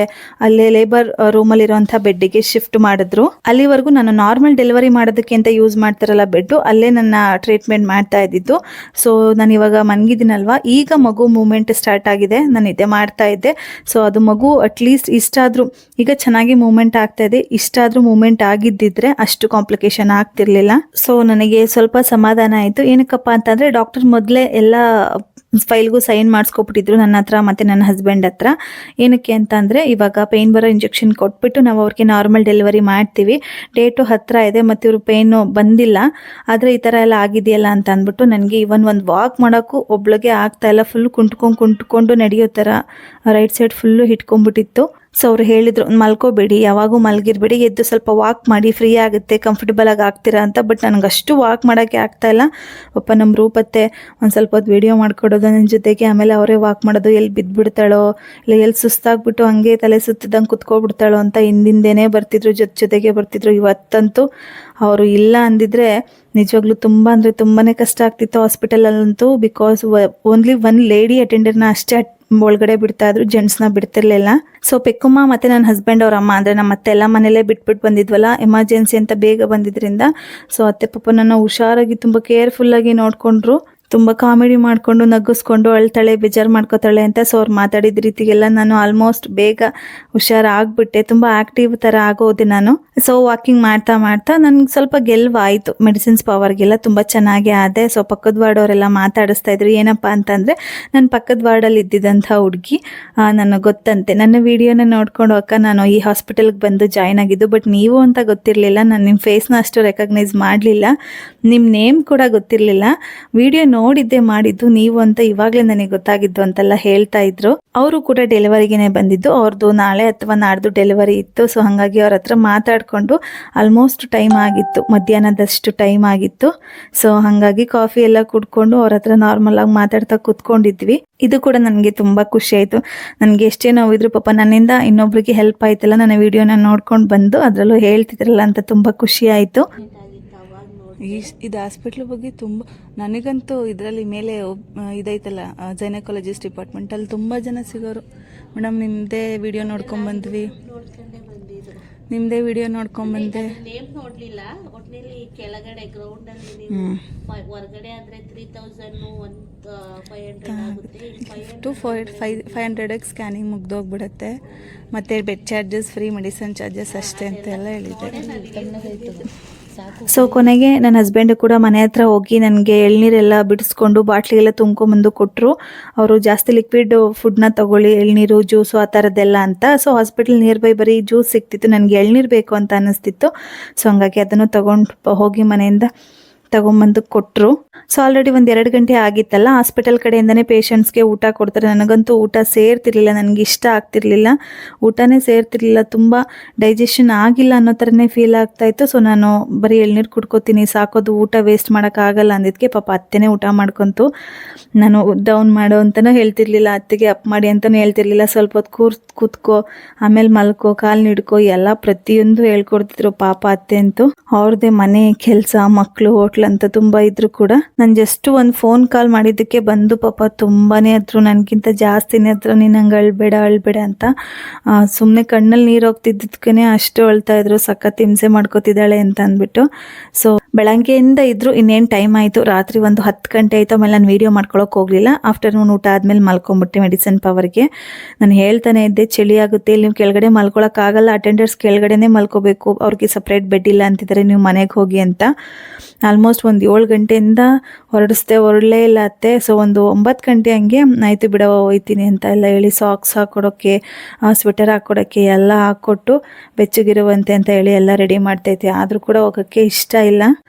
ಅಲ್ಲೇ ಲೇಬರ್ ರೂಮಲ್ಲಿರೋಂಥ ಬೆಡ್ಡಿಗೆ ಶಿಫ್ಟ್ ಮಾಡಿದ್ರು. ಅಲ್ಲಿವರೆಗೂ ನಾನು ನಾರ್ಮಲ್ ಡೆಲಿವರಿ ಮಾಡೋದಕ್ಕೆ ಅಂತ ಯೂಸ್ ಮಾಡ್ತಾರಲ್ಲ ಬೆಡ್ಡು, ಅಲ್ಲೇ ನನ್ನ ಟ್ರೀಟ್ಮೆಂಟ್ ಮಾಡ್ತಾ ಇದ್ದಿದ್ದು. ಸೊ ನಾನು ಇವಾಗ ಮನ್ಗಿದ್ದೀನಲ್ವಾ, ಈಗ ಮಗು ಮೂಮೆಂಟ್ ಸ್ಟಾರ್ಟ್ ಆಗಿದೆ, ನಾನು ಇದೇ ಮಾಡ್ತಾ ಇದ್ದೆ. ಸೊ ಅದು ಮಗು ಅಟ್ಲೀಸ್ಟ್ ಇಷ್ಟಾದರೂ ಈಗ ಚೆನ್ನಾಗಿ ಮೂಮೆಂಟ್ ಆಗ್ತಾ ಇದೆ. ಇಷ್ಟಾದರೂ ಮೂಮೆಂಟ್ ಆಗಿದ್ದಿದ್ರೆ ಅಷ್ಟು ಕಾಂಪ್ಲಿಕೇಶನ್ ಆಗ್ತಿರ್ಲಿಲ್ಲ. ಸೊ ನನಗೆ ಸ್ವಲ್ಪ ಸಮಾಧಾನ ಆಯಿತು. ಏನಕ್ಕಪ್ಪ ಅಂತಂದರೆ ಡಾಕ್ಟರ್ ಮೊದಲೇ ಎಲ್ಲ ಫೈಲ್ಗೂ ಸೈನ್ ಮಾಡಿಸ್ಕೊಬಿಟ್ಟಿದ್ರು ನನ್ನ ಹತ್ರ ಮತ್ತು ನನ್ನ ಹಸ್ಬೆಂಡ್ ಹತ್ರ. ಏನಕ್ಕೆ ಅಂತ ಅಂದರೆ ಇವಾಗ ಪೇಯ್ನ್ ಬರೋ ಇಂಜೆಕ್ಷನ್ ಕೊಟ್ಬಿಟ್ಟು ನಾವು ಅವ್ರಿಗೆ ನಾರ್ಮಲ್ ಡೆಲಿವರಿ ಮಾಡ್ತೀವಿ. ಡೇಟು ಹತ್ತಿರ ಇದೆ ಮತ್ತು ಇವರು ಪೇಯ್ನು ಬಂದಿಲ್ಲ, ಆದರೆ ಈ ಥರ ಎಲ್ಲ ಆಗಿದೆಯಲ್ಲ ಅಂತ ಅಂದ್ಬಿಟ್ಟು ನನಗೆ ಇವನ್ ಒಂದು ವಾಕ್ ಮಾಡೋಕ್ಕೂ ಒಬ್ಳಿಗೆ ಆಗ್ತಾಯಿಲ್ಲ. ಫುಲ್ ಕುಂಟ್ಕೊಂಡು ನಡೆಯೋ ಥರ ರೈಟ್ ಸೈಡ್ ಫುಲ್ಲು ಹಿಡ್ಕೊಂಡ್ಬಿಟ್ಟಿತ್ತು. ಸೊ ಅವ್ರು ಹೇಳಿದರು, ಮಲ್ಕೋಬೇಡಿ, ಯಾವಾಗೂ ಮಲಗಿರ್ಬೇಡಿ, ಎದ್ದು ಸ್ವಲ್ಪ ವಾಕ್ ಮಾಡಿ, ಫ್ರೀ ಆಗುತ್ತೆ, ಕಂಫರ್ಟಬಲ್ ಆಗಿ ಆಗ್ತೀರಾ ಅಂತ. ಬಟ್ ನನಗಷ್ಟು ವಾಕ್ ಮಾಡೋಕ್ಕೆ ಆಗ್ತಾಯಿಲ್ಲ. ಪಾಪ ನಮ್ಮ ರೂಪತ್ತೆ ಒಂದು ಸ್ವಲ್ಪ ಹೊತ್ತು ವೀಡಿಯೋ ಮಾಡ್ಕೊಡೋದು ನನ್ನ ಜೊತೆಗೆ, ಆಮೇಲೆ ಅವರೇ ವಾಕ್ ಮಾಡೋದು, ಎಲ್ಲಿ ಬಿದ್ದುಬಿಡ್ತಾಳೋ ಇಲ್ಲ ಎಲ್ಲಿ ಸುಸ್ತಾಗ್ಬಿಟ್ಟು ಹಂಗೆ ತಲೆ ಸುತ್ತಿದಂಗೆ ಕುತ್ಕೊಬಿಡ್ತಾಳೋ ಅಂತ ಹಿಂದಿಂದೇನೆ ಬರ್ತಿದ್ರು, ಜೊತೆಗೆ ಬರ್ತಿದ್ರು. ಇವತ್ತಂತೂ ಅವರು ಇಲ್ಲ ಅಂದಿದ್ರೆ ನಿಜವಾಗ್ಲೂ ತುಂಬ ಅಂದರೆ ತುಂಬಾ ಕಷ್ಟ ಆಗ್ತಿತ್ತು ಹಾಸ್ಪಿಟಲಲ್ಲಂತೂ. ಬಿಕಾಸ್ ಓನ್ಲಿ ಒನ್ ಲೇಡಿ ಅಟೆಂಡರ್ನ ಅಷ್ಟೇ ಒಳಗಡೆ ಬಿಡ್ತಾ ಇದ್ರು, ಜೆಂಟ್ಸ್ನ ಬಿಡ್ತಿರ್ಲಿಲ್ಲ. ಸೊ ಪೆಕ್ಕಮ್ಮ ಮತ್ತು ನನ್ನ ಹಸ್ಬೆಂಡ್ ಅವ್ರ ಅಮ್ಮ ಅಂದರೆ ನಮ್ಮ ಅತ್ತೆ ಎಲ್ಲ ಮನೇಲೇ ಬಿಟ್ಬಿಟ್ಟು ಬಂದಿದ್ವಲ್ಲ, ಎಮರ್ಜೆನ್ಸಿ ಅಂತ ಬೇಗ ಬಂದಿದ್ರಿಂದ. ಸೊ ಅತ್ತೆ ಪಾಪ ನನ್ನ ಹುಷಾರಾಗಿ ತುಂಬ ಕೇರ್ಫುಲ್ಲಾಗಿ ನೋಡಿಕೊಂಡ್ರು. ತುಂಬ ಕಾಮಿಡಿ ಮಾಡಿಕೊಂಡು ನಗಿಸ್ಕೊಂಡು ಅಳ್ತಾಳೆ, ಬೇಜಾರು ಮಾಡ್ಕೋತಾಳೆ ಅಂತ. ಸೊ ಅವ್ರು ಮಾತಾಡಿದ ರೀತಿಗೆಲ್ಲ ನಾನು ಆಲ್ಮೋಸ್ಟ್ ಬೇಗ ಹುಷಾರಾಗ್ಬಿಟ್ಟೆ, ತುಂಬ ಆ್ಯಕ್ಟಿವ್ ಥರ ಆಗೋದೆ ನಾನು. ಸೊ ವಾಕಿಂಗ್ ಮಾಡ್ತಾ ನನಗೆ ಸ್ವಲ್ಪ ಗೆಲ್ವಾಯಿತು, ಮೆಡಿಸಿನ್ಸ್ ಪವರ್ಗೆಲ್ಲ ತುಂಬ ಚೆನ್ನಾಗೇ ಆದೆ. ಸೊ ಪಕ್ಕದ ವಾರ್ಡವರೆಲ್ಲ ಮಾತಾಡಿಸ್ತಾ ಇದ್ರು. ಏನಪ್ಪ ಅಂತಂದರೆ ನನ್ನ ಪಕ್ಕದ ವಾರ್ಡಲ್ಲಿ ಇದ್ದಿದ್ದಂಥ ಹುಡುಗಿ ನನಗೆ ಗೊತ್ತಂತೆ, ನನ್ನ ವೀಡಿಯೋನ ನೋಡ್ಕೊಂಡು ಅಕ್ಕ ನಾನು ಈ ಹಾಸ್ಪಿಟಲ್ಗೆ ಬಂದು ಜಾಯ್ನ್ ಆಗಿದ್ದು, ಬಟ್ ನೀವು ಅಂತ ಗೊತ್ತಿರಲಿಲ್ಲ, ನಾನು ನಿಮ್ಮ ಫೇಸ್ನ ಅಷ್ಟು ರೆಕಗ್ನೈಸ್ ಮಾಡಲಿಲ್ಲ, ನಿಮ್ಮ ನೇಮ್ ಕೂಡ ಗೊತ್ತಿರಲಿಲ್ಲ, ವಿಡಿಯೋ ನೋಡಿದ್ದೆ ಮಾಡಿದ್ದು ನೀವು ಅಂತ ಇವಾಗಲೇ ನನಗೆ ಗೊತ್ತಾಗಿದ್ದು ಅಂತೆಲ್ಲ ಹೇಳ್ತಾ ಇದ್ರು. ಅವರು ಕೂಡ ಡೆಲಿವರಿಗೇನೆ ಬಂದಿದ್ದು, ಅವ್ರದ್ದು ನಾಳೆ ಅಥವಾ ನಾಡ್ದು ಡೆಲಿವರಿ ಇತ್ತು. ಸೊ ಹಾಗಾಗಿ ಅವ್ರ ಹತ್ರ ಮಾತಾಡಿಕೊಂಡು ಆಲ್ಮೋಸ್ಟ್ ಟೈಮ್ ಆಗಿತ್ತು, ಮಧ್ಯಾಹ್ನದಷ್ಟು ಟೈಮ್ ಆಗಿತ್ತು. ಸೊ ಹಾಗಾಗಿ ಕಾಫಿ ಎಲ್ಲ ಕುಡ್ಕೊಂಡು ಅವ್ರ ಹತ್ರ ನಾರ್ಮಲ್ ಆಗಿ ಮಾತಾಡ್ತಾ ಕೂತ್ಕೊಂಡಿದ್ವಿ. ಇದು ಕೂಡ ನನಗೆ ತುಂಬ ಖುಷಿ ಆಯಿತು. ನನಗೆ ಎಷ್ಟೇ ನೋವಿದ್ರು ಪಾಪ ನನ್ನಿಂದ ಇನ್ನೊಬ್ರಿಗೆ ಹೆಲ್ಪ್ ಆಯ್ತಲ್ಲ, ನನ್ನ ವಿಡಿಯೋನ ನೋಡ್ಕೊಂಡು ಬಂದು ಅದರಲ್ಲೂ ಹೇಳ್ತಿದ್ರಲ್ಲ ಅಂತ ತುಂಬ ಖುಷಿ ಆಯಿತು. ಇದು ಹಾಸ್ಪಿಟ್ಲ್ ಬಗ್ಗೆ ತುಂಬ ನನಗಂತೂ ಇದರಲ್ಲಿ ಮೇಲೆ ಇದೈತಲ್ಲ ಗೈನಕಾಲಜಿಸ್ಟ್ ಡಿಪಾರ್ಟ್ಮೆಂಟಲ್ಲಿ ತುಂಬ ಜನ ಸಿಗೋರು. ಮೇಡಮ್ ನಿಮ್ಮದೇ ವಿಡಿಯೋ ನೋಡ್ಕೊಂಬಂದ್ವಿ, ನಿಮ್ಮದೇ ವಿಡಿಯೋ ನೋಡ್ಕೊಂಬಂದೆ. ನೇಮ್ ನೋಡಲಿಲ್ಲ, ಒಟ್ಟಿನಲ್ಲಿ ಕೆಳಗಡೆ ಗ್ರೌಂಡಲ್ಲಿ ಹೊರಗಡೆ ಆದರೆ 3,500 ಆಗುತ್ತೆ, ಟು 500 ಸ್ಕ್ಯಾನಿಂಗ್ ಮುಗ್ದೋಗ್ಬಿಡುತ್ತೆ, ಮತ್ತು bed charges free, medicine charges ಅಷ್ಟೇ ಅಂತೆಲ್ಲ ಹೇಳಿದ್ದಾರೆ. ಸೊ ಕೊನೆಗೆ ನನ್ನ ಹಸ್ಬೆಂಡ್ ಕೂಡ ಮನೆ ಹತ್ರ ಹೋಗಿ ನನಗೆ ಎಳ್ನೀರೆಲ್ಲ ಬಿಡಿಸ್ಕೊಂಡು ಬಾಟ್ಲಿಗೆಲ್ಲ ತುಂಬ್ಕೊಂಬಂದು ಕೊಟ್ಟರು. ಅವರು ಜಾಸ್ತಿ ಲಿಕ್ವಿಡ್ ಫುಡ್ನ ತೊಗೊಳ್ಳಿ, ಎಳ್ನೀರು ಜ್ಯೂಸು ಆ ಥರದ್ದೆಲ್ಲ ಅಂತ. ಸೊ ಹಾಸ್ಪಿಟಲ್ ನಿಯರ್ ಬೈ ಬರೀ ಜ್ಯೂಸ್ ಸಿಗ್ತಿತ್ತು, ನನಗೆ ಎಳ್ನೀರು ಬೇಕು ಅಂತ ಅನ್ನಿಸ್ತಿತ್ತು. ಸೊ ಹಂಗಾಗಿ ಅದನ್ನು ತೊಗೊಂಡು ಹೋಗಿ ಮನೆಯಿಂದ ತಗೊಂಬಂದು ಕೊಟ್ಟರು. ಸೊ ಆಲ್ರೆಡಿ 1-2 ಗಂಟೆ ಆಗಿತ್ತಲ್ಲ, ಹಾಸ್ಪಿಟಲ್ ಕಡೆಯಿಂದನೇ ಪೇಷಂಟ್ಸ್ಗೆ ಊಟ ಕೊಡ್ತಾರೆ. ನನಗಂತೂ ಊಟ ಸೇರ್ತಿರ್ಲಿಲ್ಲ, ನನಗೆ ಇಷ್ಟ ಆಗ್ತಿರ್ಲಿಲ್ಲ, ಊಟನೇ ಸೇರ್ತಿರ್ಲಿಲ್ಲ, ತುಂಬ ಡೈಜೆಷನ್ ಆಗಿಲ್ಲ ಅನ್ನೋ ಥರನೇ ಫೀಲ್ ಆಗ್ತಾಯಿತ್ತು. ಸೊ ನಾನು ಬರೀ ಎಳ್ನೀರು ಕುಡ್ಕೋತೀನಿ ಸಾಕೋದು, ಊಟ ವೇಸ್ಟ್ ಮಾಡೋಕ್ಕಾಗಲ್ಲ ಅಂದಿದ್ದಕ್ಕೆ ಪಾಪ ಅತ್ತೆನೇ ಊಟ ಮಾಡ್ಕೊತು. ನಾನು ಡೌನ್ ಮಾಡೋ ಅಂತಲೂ ಹೇಳ್ತಿರ್ಲಿಲ್ಲ, ಅತ್ತೆಗೆ ಅಪ್ ಮಾಡಿ ಅಂತಲೂ ಹೇಳ್ತಿರ್ಲಿಲ್ಲ. ಸ್ವಲ್ಪ ಹೊತ್ತು ಕೂತ್ಕೋ, ಆಮೇಲೆ ಮಲ್ಕೋ, ಕಾಲು ಹಿಡ್ಕೋ, ಎಲ್ಲ ಪ್ರತಿಯೊಂದು ಹೇಳ್ಕೊಡ್ತಿದ್ರು ಪಾಪ ಅತ್ತೆ ಅಂತೂ. ಅವ್ರದ್ದೇ ಮನೆ ಕೆಲಸ, ಮಕ್ಕಳು, ಹೋಟ್ಲ್ ಅಂತ ತುಂಬ ಇದ್ರು ಕೂಡ. ನಾನು ಜಸ್ಟ್ ಒಂದು ಫೋನ್ ಕಾಲ್ ಮಾಡಿದ್ದಕ್ಕೆ ಬಂದು ಪಾಪ ತುಂಬಾನೇ ಹತ್ರ, ನನಗಿಂತ ಜಾಸ್ತಿನೇ ಹತ್ರ, ನೀನು ಹಂಗೆ ಅಳ್ಬೇಡ ಅಂತ. ಸುಮ್ಮನೆ ಕಣ್ಣಲ್ಲಿ ನೀರು ಹೋಗ್ತಿದ್ದಕ್ಕೇ ಅಷ್ಟು ಅಳ್ತಾ ಇದ್ರು, ಸಖತ್ ಹಿಂಸೆ ಮಾಡ್ಕೋತಿದ್ದಾಳೆ ಅಂತ ಅಂದ್ಬಿಟ್ಟು. ಸೊ ಬೆಳಗ್ಗೆಯಿಂದ ಇದ್ರು, ಇನ್ನೇನು ಟೈಮ್ ಆಯಿತು, ರಾತ್ರಿ ಒಂದು 10 ಗಂಟೆ ಆಯಿತು. ಆಮೇಲೆ ನಾನು ವೀಡಿಯೋ ಮಾಡ್ಕೊಳಕ್ಕೆ ಹೋಗಲಿಲ್ಲ. ಆಫ್ಟರ್ನೂನ್ ಊಟ ಆದಮೇಲೆ ಮಲ್ಕೊಂಬಿಟ್ಟೆ ಮೆಡಿಸಿನ್ ಪವರ್ಗೆ. ನಾನು ಹೇಳ್ತಾನೆ ಇದ್ದೆ, ಚಳಿ ಆಗುತ್ತೆ, ಇಲ್ಲಿ ನೀವು ಕೆಳಗಡೆ ಮಲ್ಕೊಳಕ್ಕಾಗಲ್ಲ, ಅಟೆಂಡರ್ಸ್ ಕೆಳಗಡೆನೇ ಮಲ್ಕೋಬೇಕು, ಅವ್ರಿಗೆ ಸಪ್ರೇಟ್ ಬೆಡ್ ಇಲ್ಲ ಅಂತಿದ್ದಾರೆ, ನೀವು ಮನೆಗೆ ಹೋಗಿ ಅಂತ. ಆಲ್ಮೋಸ್ಟ್ ಒಂದು 7 ಗಂಟೆಯಿಂದ ಹೊರಡಲೇ ಇಲ್ಲ ಅತ್ತೆ. ಸೊ ಒಂದು 9 ಗಂಟೆ ಹಂಗೆ ಆಯಿತು ಬಿಡವ ಹೋಯ್ತೀನಿ ಅಂತ ಎಲ್ಲ ಹೇಳಿ, ಸಾಕ್ಸ್ ಹಾಕ್ಕೊಡೋಕ್ಕೆ, ಸ್ವೆಟರ್ ಹಾಕ್ಕೊಡೋಕ್ಕೆ ಎಲ್ಲ ಹಾಕ್ಕೊಟ್ಟು ಬೆಚ್ಚಗಿರುವಂತೆ ಅಂತ ಹೇಳಿ ಎಲ್ಲ ರೆಡಿ ಮಾಡ್ತೈತೆ. ಆದರೂ ಕೂಡ ಹೋಗೋಕ್ಕೆ ಇಷ್ಟ ಇಲ್ಲ.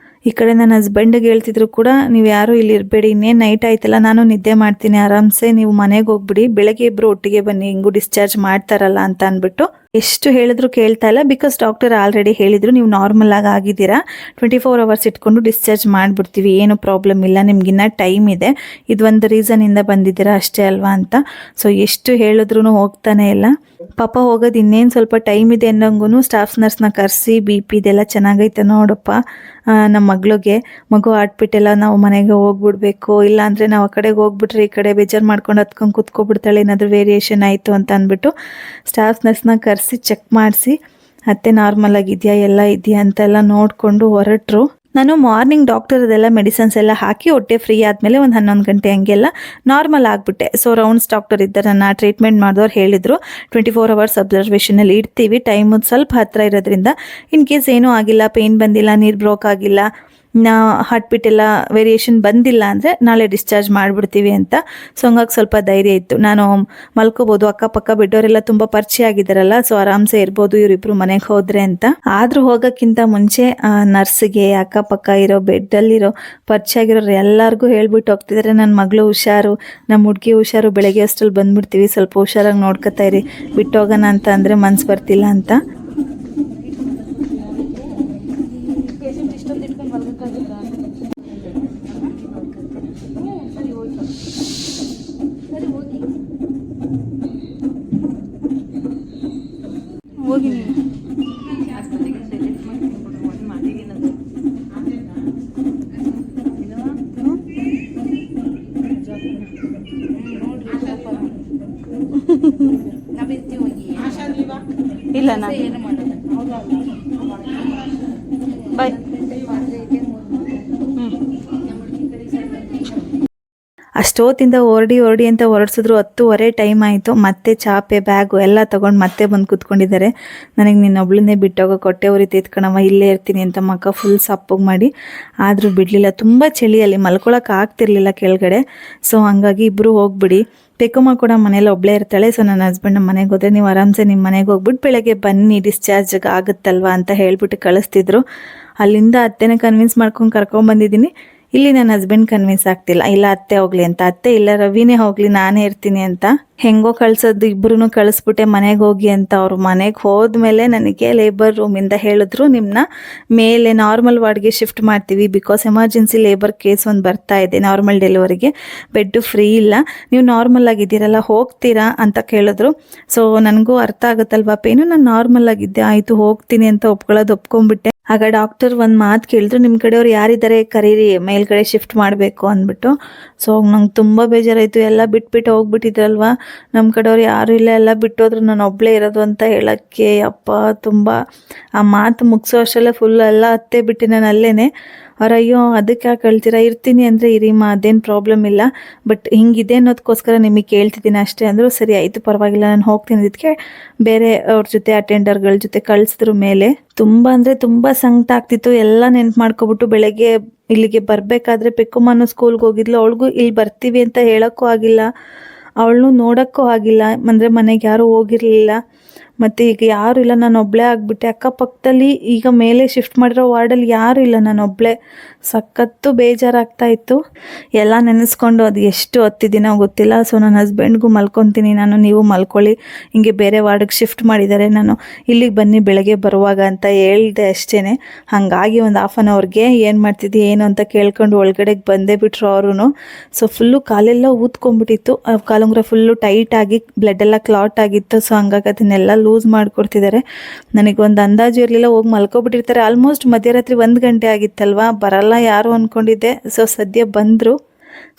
ಈ ಕಡೆ ನನ್ನ ಹಸ್ಬೆಂಡ್ಗೆ ಹೇಳ್ತಿದ್ರು ಕೂಡ, ನೀವು ಯಾರು ಇಲ್ಲಿ ಇರಬೇಡಿ, ಇನ್ನೇನು ನೈಟ್ ಆಯ್ತಲ್ಲ, ನಾನು ನಿದ್ದೆ ಮಾಡ್ತೀನಿ ಆರಾಮ್ಸೆ, ನೀವು ಮನೆಗೆ ಹೋಗ್ಬಿಡಿ, ಬೆಳಗ್ಗೆ ಇಬ್ಬರು ಒಟ್ಟಿಗೆ ಬನ್ನಿ, ಹಿಂಗೂ ಡಿಸ್ಚಾರ್ಜ್ ಮಾಡ್ತಾರಲ್ಲ ಅಂತ ಅಂದ್ಬಿಟ್ಟು. ಎಷ್ಟು ಹೇಳಿದ್ರು ಕೇಳ್ತಾ ಇಲ್ಲ, ಬಿಕಾಸ್ ಡಾಕ್ಟರ್ ಆಲ್ರೆಡಿ ಹೇಳಿದ್ರು, ನೀವು ನಾರ್ಮಲ್ ಆಗಿ ಆಗಿದ್ದೀರಾ, 24 ಅವರ್ಸ್ ಇಟ್ಕೊಂಡು ಡಿಸ್ಚಾರ್ಜ್ ಮಾಡಿಬಿಡ್ತೀವಿ, ಏನು ಪ್ರಾಬ್ಲಮ್ ಇಲ್ಲ, ನಿಮ್ಗಿನ್ನ ಟೈಮ್ ಇದೆ, ಇದೊಂದು ರೀಸನಿಂದ ಬಂದಿದ್ದೀರಾ ಅಷ್ಟೇ ಅಲ್ವಾ ಅಂತ. ಸೊ ಎಷ್ಟು ಹೇಳಿದ್ರು ಹೋಗ್ತಾನೆ ಇಲ್ಲ. ಪಾಪ ಹೋಗೋದು ಇನ್ನೇನು ಸ್ವಲ್ಪ ಟೈಮ್ ಇದೆ ಅನ್ನೋಂಗೂ ಸ್ಟಾಫ್ ನರ್ಸ್ನ ಕರೆಸಿ, BP ಇದೆಲ್ಲ ಚೆನ್ನಾಗೈತೆ ನೋಡಪ್ಪ ನಮ್ಮ ಮಗು ಆಡ್ಬಿಟ್ಟೆಲ್ಲ ನಾವು ಮನೆಗೆ ಹೋಗ್ಬಿಡ್ಬೇಕು, ಇಲ್ಲಾಂದರೆ ನಾವು ಆ ಕಡೆಗೆ ಹೋಗ್ಬಿಟ್ರೆ ಈ ಕಡೆ ಬೇಜಾರು ಮಾಡ್ಕೊಂಡು ಹತ್ಕೊಂಡು ಕೂತ್ಕೊಬಿಡ್ತಾಳೆ, ಏನಾದರೂ ವೇರಿಯೇಷನ್ ಆಯಿತು ಅಂತ ಅಂದ್ಬಿಟ್ಟು ಸ್ಟಾಫ್ ನರ್ಸ್ನ ಕರೆಸಿ ಚೆಕ್ ಮಾಡಿಸಿ, ಅತ್ತೆ ನಾರ್ಮಲ್ ಆಗಿದೆಯಾ, ಎಲ್ಲ ಇದೆಯಾ ಅಂತೆಲ್ಲ ನೋಡಿಕೊಂಡು ಹೊರಟರು. ನಾನು ಮಾರ್ನಿಂಗ್ ಡಾಕ್ಟರ್ ಅದೆಲ್ಲ ಮೆಡಿಸನ್ಸ್ ಎಲ್ಲ ಹಾಕಿ ಹೊಟ್ಟೆ ಫ್ರೀ ಆದಮೇಲೆ ಒಂದು 11 ಗಂಟೆ ಹಂಗೆಲ್ಲ ನಾರ್ಮಲ್ ಆಗಿಬಿಟ್ಟೆ. ಸೊ ರೌಂಡ್ಸ್ ಡಾಕ್ಟರ್ ಇದ್ದಾರೆ, ನನ್ನ ಟ್ರೀಟ್ಮೆಂಟ್ ಮಾಡಿದವ್ರು ಹೇಳಿದರು, 24 ಅವರ್ಸ್ ಅಬ್ಸರ್ವೇಷನಲ್ಲಿ ಇಡ್ತೀವಿ, ಟೈಮು ಸ್ವಲ್ಪ ಹತ್ತಿರ ಇರೋದ್ರಿಂದ ಇನ್ ಕೇಸ್ ಏನೂ ಆಗಿಲ್ಲ, ಪೇಯ್ನ್ ಬಂದಿಲ್ಲ, ನೀರು ಬ್ರೋಕ್ ಆಗಿಲ್ಲ, ಹಾರ್ಟ್ ಬೀಟ್ ಎಲ್ಲ ವೇರಿಯೇಷನ್ ಬಂದಿಲ್ಲ ಅಂದರೆ ನಾಳೆ ಡಿಸ್ಚಾರ್ಜ್ ಮಾಡಿಬಿಡ್ತೀವಿ ಅಂತ. ಸೊ ಹಂಗಾಗಿ ಸ್ವಲ್ಪ ಧೈರ್ಯ ಇತ್ತು. ನಾನು ಮಲ್ಕೋಬೋದು, ಅಕ್ಕಪಕ್ಕ ಬಿಟ್ಟವರೆಲ್ಲ ತುಂಬ ಪರಿಚಯ ಆಗಿದ್ದಾರಲ್ಲ, ಸೊ ಆರಾಮ್ಸೆ ಇರ್ಬೋದು ಇವರಿಬ್ರು ಮನೆಗೆ ಹೋದ್ರೆ ಅಂತ. ಆದರೂ ಹೋಗೋಕ್ಕಿಂತ ಮುಂಚೆ ನರ್ಸ್ಗೆ, ಅಕ್ಕಪಕ್ಕ ಇರೋ ಬೆಡ್ಡಲ್ಲಿರೋ ಪರಿಚಯ ಆಗಿರೋರು ಎಲ್ಲರಿಗೂ ಹೇಳ್ಬಿಟ್ಟು ಹೋಗ್ತಿದ್ದಾರೆ, ನನ್ನ ಮಗಳು ಹುಷಾರು, ನಮ್ಮ ಹುಡುಗಿ ಹುಷಾರು, ಬೆಳಗ್ಗೆ ಅಷ್ಟರಲ್ಲಿ ಬಂದ್ಬಿಡ್ತೀವಿ, ಸ್ವಲ್ಪ ಹುಷಾರಾಗಿ ನೋಡ್ಕೊತಾ ಇರಿ, ಬಿಟ್ಟು ಹೋಗೋಣ ಅಂತ ಅಂದರೆ ಮನ್ಸು ಬರ್ತಿಲ್ಲ ಅಂತ. ಹೋಗಿ ಇಲ್ಲ ಬಾಯ್. ಅಷ್ಟೊತ್ತಿಂದ ಹೊರಡಿ ಅಂತ ಹೊರಡ್ಸಿದ್ರು. 10:30 ಟೈಮ್ ಆಯಿತು. ಮತ್ತೆ ಚಾಪೆ ಬ್ಯಾಗು ಎಲ್ಲ ತೊಗೊಂಡು ಮತ್ತೆ ಬಂದು ಕೂತ್ಕೊಂಡಿದ್ದಾರೆ. ನನಗೆ ನಿನ್ನೊಬ್ಳನ್ನೇ ಬಿಟ್ಟೋಗೋ, ಕೊಟ್ಟೆ ಉರಿತೈತೆ ಕಣವ, ಇಲ್ಲೇ ಇರ್ತೀನಿ ಅಂತ ಮಕ್ಕ ಫುಲ್ ಸಪ್ಪಗೆ ಮಾಡಿ. ಆದರೂ ಬಿಡಲಿಲ್ಲ, ತುಂಬ ಚಳಿಯಲ್ಲಿ ಮಲ್ಕೊಳಕ್ಕೆ ಆಗ್ತಿರ್ಲಿಲ್ಲ ಕೆಳಗಡೆ. ಸೊ ಹಂಗಾಗಿ ಇಬ್ಬರು ಹೋಗ್ಬಿಡಿ, ಪೆಕ್ಕಮ್ಮ ಕೂಡ ಮನೇಲಿ ಒಬ್ಬಳೇ ಇರ್ತಾಳೆ. ಸೊ ನನ್ನ ಹಸ್ಬೆಂಡ್ ನಮ್ಮ ಮನೆಗೆ ಹೋದರೆ ನೀವು ಆರಾಮ್ಸೆ ನಿಮ್ಮ ಮನೆಗೆ ಹೋಗ್ಬಿಟ್ಟು ಬೆಳಗ್ಗೆ ಬನ್ನಿ, ಡಿಸ್ಚಾರ್ಜ್ ಆಗುತ್ತಲ್ವಾ ಅಂತ ಹೇಳ್ಬಿಟ್ಟು ಕಳಿಸ್ತಿದ್ರು. ಅಲ್ಲಿಂದ ಅತ್ತೆನ ಕನ್ವಿನ್ಸ್ ಮಾಡ್ಕೊಂಡು ಕರ್ಕೊಂಡ್ಬಂದಿದ್ದೀನಿ. ಇಲ್ಲಿ ನನ್ನ ಹಸ್ಬೆಂಡ್ ಕನ್ವಿನ್ಸ್ ಆಗ್ತಿಲ್ಲ, ಇಲ್ಲ ಅತ್ತೆ ಹೋಗ್ಲಿ ಅಂತ. ಅತ್ತೆ ಇಲ್ಲ ರವಿನೇ ಹೋಗ್ಲಿ, ನಾನೇ ಇರ್ತೀನಿ ಅಂತ. ಹೆಂಗೋ ಕಳ್ಸೋದು, ಇಬ್ಬರೂ ಕಳಿಸ್ಬಿಟ್ಟೆ ಮನೆಗೆ ಹೋಗಿ ಅಂತ. ಅವ್ರು ಮನೆಗೆ ಹೋದ್ಮೇಲೆ ನನಗೆ ಲೇಬರ್ ರೂಮಿಂದ ಹೇಳಿದ್ರು, ನಿಮ್ಮನ್ನ ಮೇಲೆ ನಾರ್ಮಲ್ ವಾರ್ಡ್ಗೆ ಶಿಫ್ಟ್ ಮಾಡ್ತೀವಿ, ಬಿಕಾಸ್ ಎಮರ್ಜೆನ್ಸಿ ಲೇಬರ್ ಕೇಸ್ ಒಂದು ಬರ್ತಾ ಇದೆ, ನಾರ್ಮಲ್ ಡೆಲಿವರಿಗೆ ಬೆಡ್ಡು ಫ್ರೀ ಇಲ್ಲ, ನೀವು ನಾರ್ಮಲ್ ಆಗಿದ್ದೀರಲ್ಲ ಹೋಗ್ತೀರಾ ಅಂತ ಕೇಳಿದ್ರು. ಸೊ ನನಗೂ ಅರ್ಥ ಆಗುತ್ತಲ್ವಾ ಪೇನು, ನಾನು ನಾರ್ಮಲ್ ಆಗಿದ್ದೆ, ಆಯಿತು ಹೋಗ್ತೀನಿ ಅಂತ ಒಪ್ಕೊಂಡ್ಬಿಟ್ಟೆ. ಆಗ ಡಾಕ್ಟರ್ ಒಂದು ಮಾತು ಕೇಳಿದ್ರು, ನಿಮ್ಮ ಕಡೆಯವ್ರು ಯಾರಿದ್ದಾರೆ ಕರೀರಿ, ಮೇಲ್ಗಡೆ ಶಿಫ್ಟ್ ಮಾಡಬೇಕು ಅಂದ್ಬಿಟ್ಟು. ಸೊ ನಂಗೆ ತುಂಬ ಬೇಜಾರಾಯಿತು, ಎಲ್ಲ ಬಿಟ್ಬಿಟ್ಟು ಹೋಗ್ಬಿಟ್ಟಿದ್ರಲ್ವ, ನಮ್ಮ ಕಡೆಯವ್ರು ಯಾರೂ ಇಲ್ಲ, ಎಲ್ಲ ಬಿಟ್ಟೋದ್ರು, ನಾನು ಒಬ್ಬಳೇ ಇರೋದು ಅಂತ ಹೇಳೋಕ್ಕೆ ಅಪ್ಪ ತುಂಬ. ಆ ಮಾತು ಮುಗಿಸೋ ಅಷ್ಟರಲ್ಲೇ ಫುಲ್ ಎಲ್ಲ ಹತ್ತೇ ಬಿಟ್ಟು ನಾನು ಅಲ್ಲೇ. ಅವ್ರು ಅಯ್ಯೋ ಅದಕ್ಕೆ ಯಾಕೆ ಹೇಳ್ತೀರಾ, ಇರ್ತೀನಿ ಅಂದರೆ ಇರಿಮ್ಮ, ಅದೇನು ಪ್ರಾಬ್ಲಮ್ ಇಲ್ಲ, ಬಟ್ ಹಿಂಗಿದೆ ಅನ್ನೋದಕ್ಕೋಸ್ಕರ ನಿಮಗೆ ಕೇಳ್ತಿದ್ದೀನಿ ಅಷ್ಟೇ ಅಂದರು. ಸರಿ ಆಯಿತು ಪರವಾಗಿಲ್ಲ, ನಾನು ಹೋಗ್ತೀನಿ. ಇದಕ್ಕೆ ಬೇರೆ ಅವ್ರ ಜೊತೆ ಅಟೆಂಡರ್ಗಳ ಜೊತೆ ಕಳಿಸಿದ್ರು ಮೇಲೆ. ತುಂಬ ಅಂದರೆ ತುಂಬ ಸಂಕಟ ಆಗ್ತಿತ್ತು. ಎಲ್ಲ ನೆನ್ಪು ಮಾಡ್ಕೊಬಿಟ್ಟು ಬೆಳಗ್ಗೆ ಇಲ್ಲಿಗೆ ಬರಬೇಕಾದ್ರೆ ಪೆಕ್ಕಮ್ಮನೂ ಸ್ಕೂಲ್ಗೆ ಹೋಗಿದ್ಲು, ಅವಳಿಗೂ ಇಲ್ಲಿ ಬರ್ತೀವಿ ಅಂತ ಹೇಳೋಕ್ಕೂ ಆಗಿಲ್ಲ, ಅವಳನ್ನೂ ನೋಡೋಕ್ಕೂ ಆಗಿಲ್ಲ, ಅಂದರೆ ಮನೆಗೆ ಯಾರೂ ಹೋಗಿರಲಿಲ್ಲ. ಮತ್ತು ಈಗ ಯಾರೂ ಇಲ್ಲ, ನಾನು ಒಬ್ಬಳೇ ಆಗಿಬಿಟ್ಟೆ. ಅಕ್ಕಪಕ್ಕದಲ್ಲಿ ಈಗ ಮೇಲೆ ಶಿಫ್ಟ್ ಮಾಡಿರೋ ವಾರ್ಡಲ್ಲಿ ಯಾರೂ ಇಲ್ಲ, ನಾನು ಒಬ್ಬಳೇ. ಸಖತ್ತು ಬೇಜಾರಾಗ್ತಾ ಇತ್ತು. ಎಲ್ಲ ನೆನೆಸ್ಕೊಂಡು ಅದು ಎಷ್ಟು ಹೊತ್ತಿದ್ದೀನೋ ಗೊತ್ತಿಲ್ಲ. ಸೊ ನನ್ನ ಹಸ್ಬೆಂಡ್ಗೂ ಮಲ್ಕೊತೀನಿ ನಾನು, ನೀವು ಮಲ್ಕೊಳ್ಳಿ, ಹಿಂಗೆ ಬೇರೆ ವಾರ್ಡಿಗೆ ಶಿಫ್ಟ್ ಮಾಡಿದ್ದಾರೆ, ನಾನು ಇಲ್ಲಿಗೆ ಬನ್ನಿ ಬೆಳಗ್ಗೆ ಬರುವಾಗ ಅಂತ ಹೇಳಿದೆ ಅಷ್ಟೇ. ಹಾಗಾಗಿ ಒಂದು ಹಾಫ್ ಆನ್ ಅವರ್ಗೆ ಏನು ಮಾಡ್ತಿದ್ದೆ ಏನು ಅಂತ ಕೇಳ್ಕೊಂಡು ಒಳಗಡೆಗೆ ಬಂದೇ ಬಿಟ್ರು ಅವರು. ಸೊ ಫುಲ್ಲು ಕಾಲೆಲ್ಲ ಊದ್ಕೊಂಡ್ಬಿಟ್ಟಿತ್ತು, ಕಾಲುಂಗುರ ಫುಲ್ಲು ಟೈಟಾಗಿ ಬ್ಲಡ್ ಎಲ್ಲ ಕ್ಲಾಟ್ ಆಗಿತ್ತು. ಸೊ ಹಂಗಾಗಿ ಅದನ್ನೆಲ್ಲ ಲೂಸ್ ಮಾಡಿಕೊಡ್ತಿದ್ದಾರೆ. ನನಗೊಂದು ಅಂದಾಜು ಇರಲಿಲ್ಲ, ಹೋಗಿ ಮಲ್ಕೊಬಿಟ್ಟಿರ್ತಾರೆ. ಆಲ್ಮೋಸ್ಟ್ ಮಧ್ಯರಾತ್ರಿ 1 ಗಂಟೆ ಆಗಿತ್ತಲ್ವ, ಬರಲ್ಲ ಯಾರು ಅಂದ್ಕೊಂಡಿದ್ದೆ. ಸೊ ಸದ್ಯ ಬಂದರು,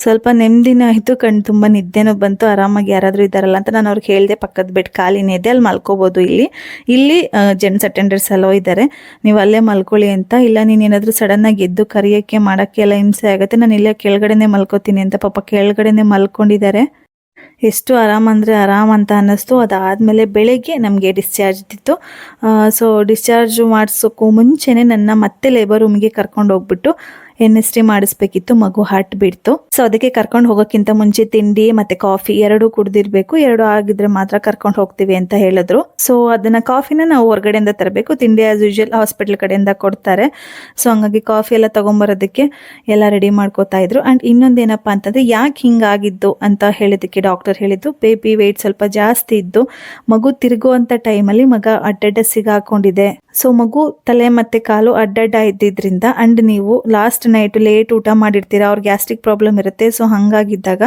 ಸ್ವಲ್ಪ ನೆಮ್ಮದಿನೂ ಆಯಿತು, ಕಣ್ಣು ತುಂಬ ನಿದ್ದೆನೂ ಬಂತು. ಆರಾಮಾಗಿ ಯಾರಾದರೂ ಇದ್ದಾರಲ್ಲ ಅಂತ ನಾನು ಅವ್ರಿಗೆ ಹೇಳಿದೆ, ಪಕ್ಕದ ಬೆಡ್ ಖಾಲಿನೇ ಇದೆ, ಅಲ್ಲಿ ಮಲ್ಕೋಬೋದು, ಇಲ್ಲಿ ಜೆಂಟ್ಸ್ ಅಟೆಂಡರ್ಸ್ ಎಲ್ಲ ಇದ್ದಾರೆ, ನೀವು ಅಲ್ಲೇ ಮಲ್ಕೊಳ್ಳಿ ಅಂತ. ಇಲ್ಲ ನೀನೇನಾದರೂ ಸಡನ್ನಾಗಿ ಎದ್ದು ಕರಿಯೋಕ್ಕೆ ಮಾಡೋಕ್ಕೆ ಎಲ್ಲ ಹಿಂಸೆ ಆಗುತ್ತೆ, ನಾನು ಇಲ್ಲೇ ಕೆಳಗಡೆನೇ ಮಲ್ಕೋತೀನಿ ಅಂತ ಪಾಪ ಕೆಳಗಡೆನೇ ಮಲ್ಕೊಂಡಿದ್ದಾರೆ. ಎಷ್ಟು ಆರಾಮ ಅಂದರೆ ಆರಾಮ ಅಂತ ಅನ್ನಿಸ್ತು. ಅದಾದಮೇಲೆ ಬೆಳಗ್ಗೆ ನಮಗೆ ಡಿಸ್ಚಾರ್ಜ್ ಇದ್ದಿತ್ತು. ಸೊ ಡಿಸ್ಚಾರ್ಜ್ ಮಾಡಿಸೋಕ್ಕೂ ಮುಂಚೆನೇ ನನ್ನ ಮತ್ತೆ ಲೇಬರ್ ರೂಮಿಗೆ ಕರ್ಕೊಂಡು ಹೋಗ್ಬಿಟ್ಟು NST ಮಾಡಿಸ್ಬೇಕಿತ್ತು, ಮಗು ಹಾರ್ಟ್ ಬಿಡ್ತು. ಸೊ ಅದಕ್ಕೆ ಕರ್ಕೊಂಡು ಹೋಗೋಕ್ಕಿಂತ ಮುಂಚೆ ತಿಂಡಿ ಮತ್ತು ಕಾಫಿ 2 ಕುಡ್ದಿರ್ಬೇಕು, 2 ಆಗಿದ್ರೆ ಮಾತ್ರ ಕರ್ಕೊಂಡು ಹೋಗ್ತೀವಿ ಅಂತ ಹೇಳಿದ್ರು. ಸೊ ಅದನ್ನು ಕಾಫಿನ ನಾವು ಹೊರಗಡೆಯಿಂದ ತರಬೇಕು, ತಿಂಡಿ ಆಸ್ ಯೂಶುವಲ್ ಹಾಸ್ಪಿಟ್ಲ್ ಕಡೆಯಿಂದ ಕೊಡ್ತಾರೆ. ಸೊ ಹಂಗಾಗಿ ಕಾಫಿ ಎಲ್ಲ ತೊಗೊಂಬರೋದಕ್ಕೆ ಎಲ್ಲ ರೆಡಿ ಮಾಡ್ಕೋತಾ ಇದ್ರು. ಆ್ಯಂಡ್ ಇನ್ನೊಂದೇನಪ್ಪ ಅಂತಂದರೆ ಯಾಕೆ ಹಿಂಗಾಗಿದ್ದು ಅಂತ ಹೇಳಿದ್ದಕ್ಕೆ ಡಾಕ್ಟರ್ ಹೇಳಿದ್ದು, ಬೇಬಿ ವೆಯ್ಟ್ ಸ್ವಲ್ಪ ಜಾಸ್ತಿ ಇದ್ದು ಮಗು ತಿರುಗುವಂಥ ಟೈಮಲ್ಲಿ ಮಗ ಅಡ್ಡಡ್ಡ ಸಿಗಾಕೊಂಡಿದೆ. ಸೊ ಮಗು ತಲೆ ಮತ್ತು ಕಾಲು ಅಡ್ಡಡ್ಡ ಇದ್ದಿದ್ದರಿಂದ, ಆ್ಯಂಡ್ ನೀವು ಲಾಸ್ಟ್ ನೈಟ್ ಲೇಟ್ ಊಟ ಮಾಡಿರ್ತೀರ, ಅವ್ರ ಗ್ಯಾಸ್ಟ್ರಿಕ್ ಪ್ರಾಬ್ಲಮ್ ಇರುತ್ತೆ. ಸೊ ಹಾಗಾಗಿದ್ದಾಗ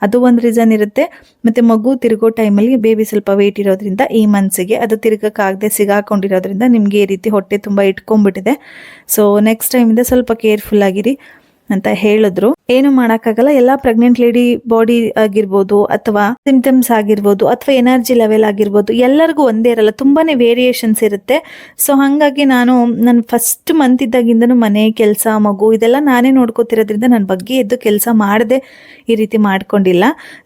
ಅದು ಒಂದು ರೀಸನ್ ಇರುತ್ತೆ. ಮತ್ತು ಮಗು ತಿರುಗೋ ಟೈಮಲ್ಲಿ ಬೇಬಿ ಸ್ವಲ್ಪ ವೆಯ್ಟ್ ಇರೋದ್ರಿಂದ ಈ ಮನ್ಸಿಗೆ ಅದು ತಿರುಗಕ್ಕಾಗದೆ ಸಿಗಾಕೊಂಡಿರೋದ್ರಿಂದ ನಿಮಗೆ ಈ ರೀತಿ ಹೊಟ್ಟೆ ತುಂಬ ಇಟ್ಕೊಂಡ್ಬಿಟ್ಟಿದೆ. ಸೊ ನೆಕ್ಸ್ಟ್ ಟೈಮಿಂದ ಸ್ವಲ್ಪ ಕೇರ್ಫುಲ್ ಆಗಿರಿ ಅಂತ ಹೇಳಿದ್ರು. ಏನು ಮಾಡೋಕ್ಕಾಗಲ್ಲ. ಎಲ್ಲ ಪ್ರೆಗ್ನೆಂಟ್ ಲೇಡಿ ಬಾಡಿ ಆಗಿರ್ಬೋದು ಅಥವಾ ಸಿಂಪ್ಟಮ್ಸ್ ಆಗಿರ್ಬೋದು ಅಥವಾ ಎನರ್ಜಿ ಲೆವೆಲ್ ಆಗಿರ್ಬೋದು ಎಲ್ಲರಿಗೂ ಒಂದೇ ಇರಲ್ಲ, ತುಂಬಾನೇ ವೇರಿಯೇಷನ್ಸ್ ಇರುತ್ತೆ. ಸೊ ಹಾಗಾಗಿ ನಾನು ನನ್ನ ಫಸ್ಟ್ ಮಂತ್ ಇದ್ದಾಗಿಂದನೂ ಮನೆ ಕೆಲಸ ಮಗು ಇದೆಲ್ಲ ನಾನೇ ನೋಡ್ಕೋತಿರೋದ್ರಿಂದ ನನ್ನ ಬಗ್ಗೆ ಎದ್ದು ಕೆಲಸ ಮಾಡದೆ ಈ ರೀತಿ ಮಾಡ್ಕೊಂಡಿಲ್ಲ.